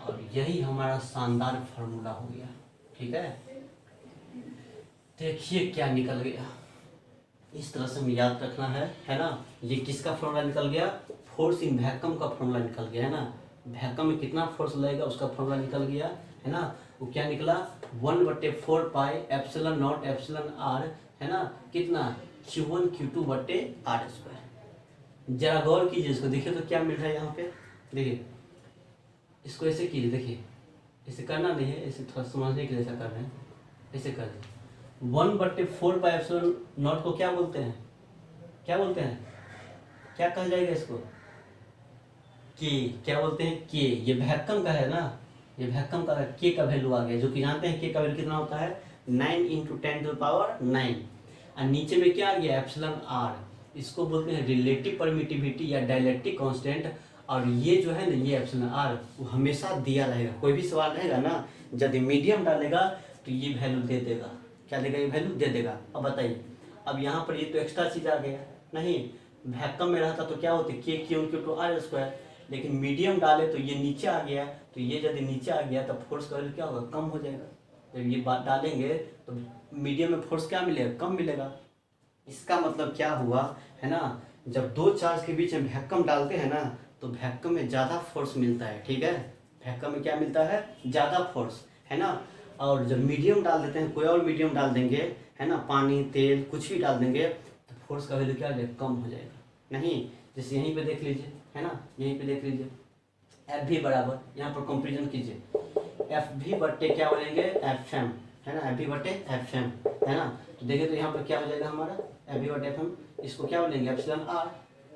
और यही हमारा शानदार फार्मूला हो गया, ठीक है। देखिए क्या निकल गया, इस तरह से हमें याद रखना है ना। ये किसका फॉर्मूला निकल गया, फोर्स इन वैक्यूम का फॉर्मूला निकल गया, है ना, वैक्यूम में कितना फोर्स लगेगा उसका फॉर्मूला निकल गया, है ना। वो क्या निकला, 1/4 pi epsilon naught epsilon R, है ना, कितना, Q1 Q2 बट्टे आर स्क्वायर। जरा गौर कीजिए इसको, देखिए तो क्या मिल रहा है यहाँ पे, देखिए इसको ऐसे कीजिए, देखिए ऐसे करना नहीं है, ऐसे थोड़ा समझने के लिए ऐसा कर रहे हैं, ऐसे कर दीजिए। 1/4 पाई एप्सिलॉन नॉट को क्या बोलते हैं, क्या बोलते हैं, क्या कहा जाएगा इसको, के, क्या बोलते हैं, के, ये वैक्यूम का है ना, ये वैक्यूम का के का वैल्यू आ गया, जो कि जानते हैं के का वैल्यू कितना होता है, 9 × 10⁹, और नीचे में क्या आ गया, एप्सिलॉन आर, इसको बोलते हैं रिलेटिव परमिटिविटी या डाइलेक्ट्रिक कांस्टेंट। और ये जो है ना, ये एप्सिलॉन आर वो हमेशा दिया रहेगा, कोई भी सवाल रहेगा ना, यदि मीडियम डालेगा तो ये वैल्यू दे देगा, क्या देगा, ये वैल्यू दे देगा। अब बताइए, अब यहाँ पर ये तो एक्स्ट्रा चीज आ गया, नहीं वैक्यूम में रहता तो क्या होते, के Q1 Q2 आर स्क्वायर, लेकिन मीडियम डाले तो ये नीचे आ गया, तो ये यदि नीचे आ गया तो फोर्स का वैल्यू क्या होगा, कम हो जाएगा। जब ये बात डालेंगे तो मीडियम में फोर्स क्या मिलेगा, कम मिलेगा। इसका मतलब क्या हुआ, है ना, जब दो चार्ज के बीच में वैक्यूम डालते हैं ना, तो वैक्यूम में ज़्यादा फोर्स मिलता है, ठीक है, वैक्यूम में क्या मिलता है, ज़्यादा फोर्स, है ना। और जब मीडियम डाल देते हैं, कोई और मीडियम डाल देंगे, है ना, पानी तेल कुछ भी डाल देंगे, तो फोर्स का वैल्यू क्या हो जाएगा, कम हो जाएगा। नहीं, जैसे यहीं पे देख लीजिए, है ना, यहीं पे देख लीजिए, एफ भी बराबर, यहाँ पर कंपेरिजन कीजिए, एफ भी बट्टे क्या बोलेंगे, एफ एम, है ना, एफ भी बट्टे एफ एम, है ना। तो देखिए तो यहाँ पर क्या हो जाएगा हमारा, एफ भी बट्टे एफ एम, इसको क्या बोलेंगे, एप्सिलॉन आर।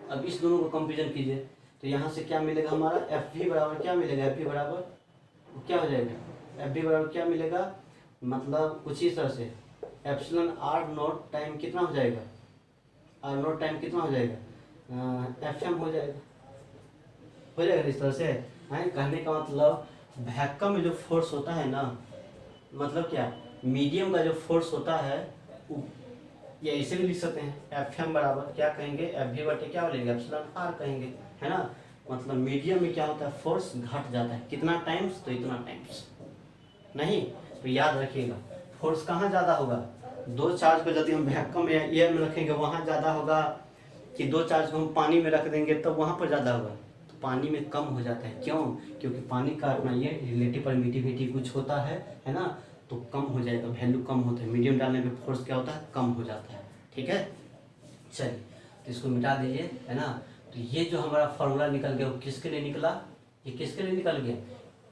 अब इस दोनों को कंपेरिजन कीजिए, तो यहाँ से क्या मिलेगा हमारा, एफ भी बराबर क्या मिलेगा, एफ भी बराबर क्या हो जाएगा, एफ भी बराबर क्या मिलेगा, मतलब कुछ इस तरह से एप्सिलॉन आर नॉट टाइम कितना हो जाएगा, आर नॉट टाइम कितना हो जाएगा, एफ एम हो जाएगा, हो जाएगा इस तरह से। है कहने का मतलब वैक्यूम में जो फोर्स होता है ना, मतलब क्या, मीडियम का जो फोर्स होता है ये ऐसे भी लिख सकते हैं, एफ एम बराबर क्या कहेंगे, एफ भी बटे क्या बोलेंगे, एप्सिलॉन आर कहेंगे, है ना। मतलब मीडियम में क्या होता है, फोर्स घट जाता है, कितना टाइम्स, तो इतना टाइम्स। नहीं तो याद रखिएगा, फोर्स कहाँ ज़्यादा होगा, दो चार्ज को यदि हम वैक्यूम या एयर में रखेंगे वहाँ ज़्यादा होगा, कि दो चार्ज को हम पानी में रख देंगे तब वहाँ पर ज़्यादा होगा, तो पानी में कम हो जाता है। क्यों, क्योंकि पानी का अपना ये रिलेटिव परमिटिविटी कुछ होता है ना, तो कम हो जाएगा, वैल्यू कम होता है, मीडियम डालने पे फोर्स क्या होता है, कम हो जाता है, ठीक है। चलिए तो इसको मिटा दीजिए, है ना। तो ये जो हमारा फॉर्मूला निकल गया वो किसके लिए निकला, ये किसके लिए निकल गया,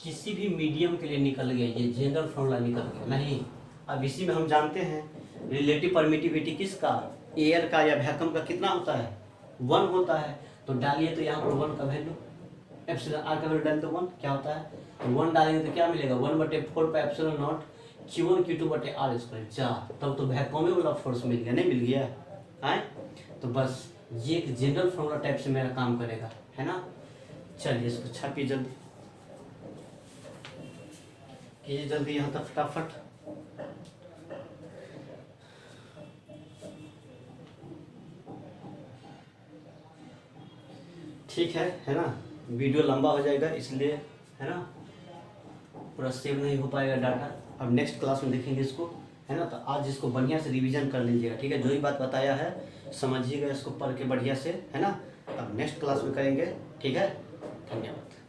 किसी भी मीडियम के लिए निकल गया, ये जनरल फॉर्मूला निकल गया। नहीं, अब इसी में हम जानते हैं रिलेटिव परमिटिविटी किसका, एयर का या वैक्यूम का कितना होता है, 1 होता है। तो डालिए तो यहाँ पर 1 का वैल्यू, एप्सिलॉन आर का वैल्यू डाल दो 1, क्या होता है, तो 1 डालेंगे तो क्या मिलेगा, 1/4 pi epsilon not Q1 Q2 बटे आर स्क्वायर। जा तब तो वैक्यूम में वाला फोर्स मिल गया, नहीं मिल गया है। तो बस ये एक जनरल फॉर्मूला टाइप से मेरा काम करेगा, है ना। चलिए इसको छापिए जल्दी, कीजिए जल्दी यहाँ तक फटाफट। ठीक है ना। वीडियो लंबा हो जाएगा, इसलिए है ना पूरा सेव नहीं हो पाएगा डाटा। अब नेक्स्ट क्लास में देखेंगे इसको, है ना। तो आज इसको बढ़िया से रिवीजन कर लीजिएगा, ठीक है। जो ही बात बताया है समझिएगा इसको पढ़ के बढ़िया से, है ना। अब नेक्स्ट क्लास में करेंगे, ठीक है। धन्यवाद।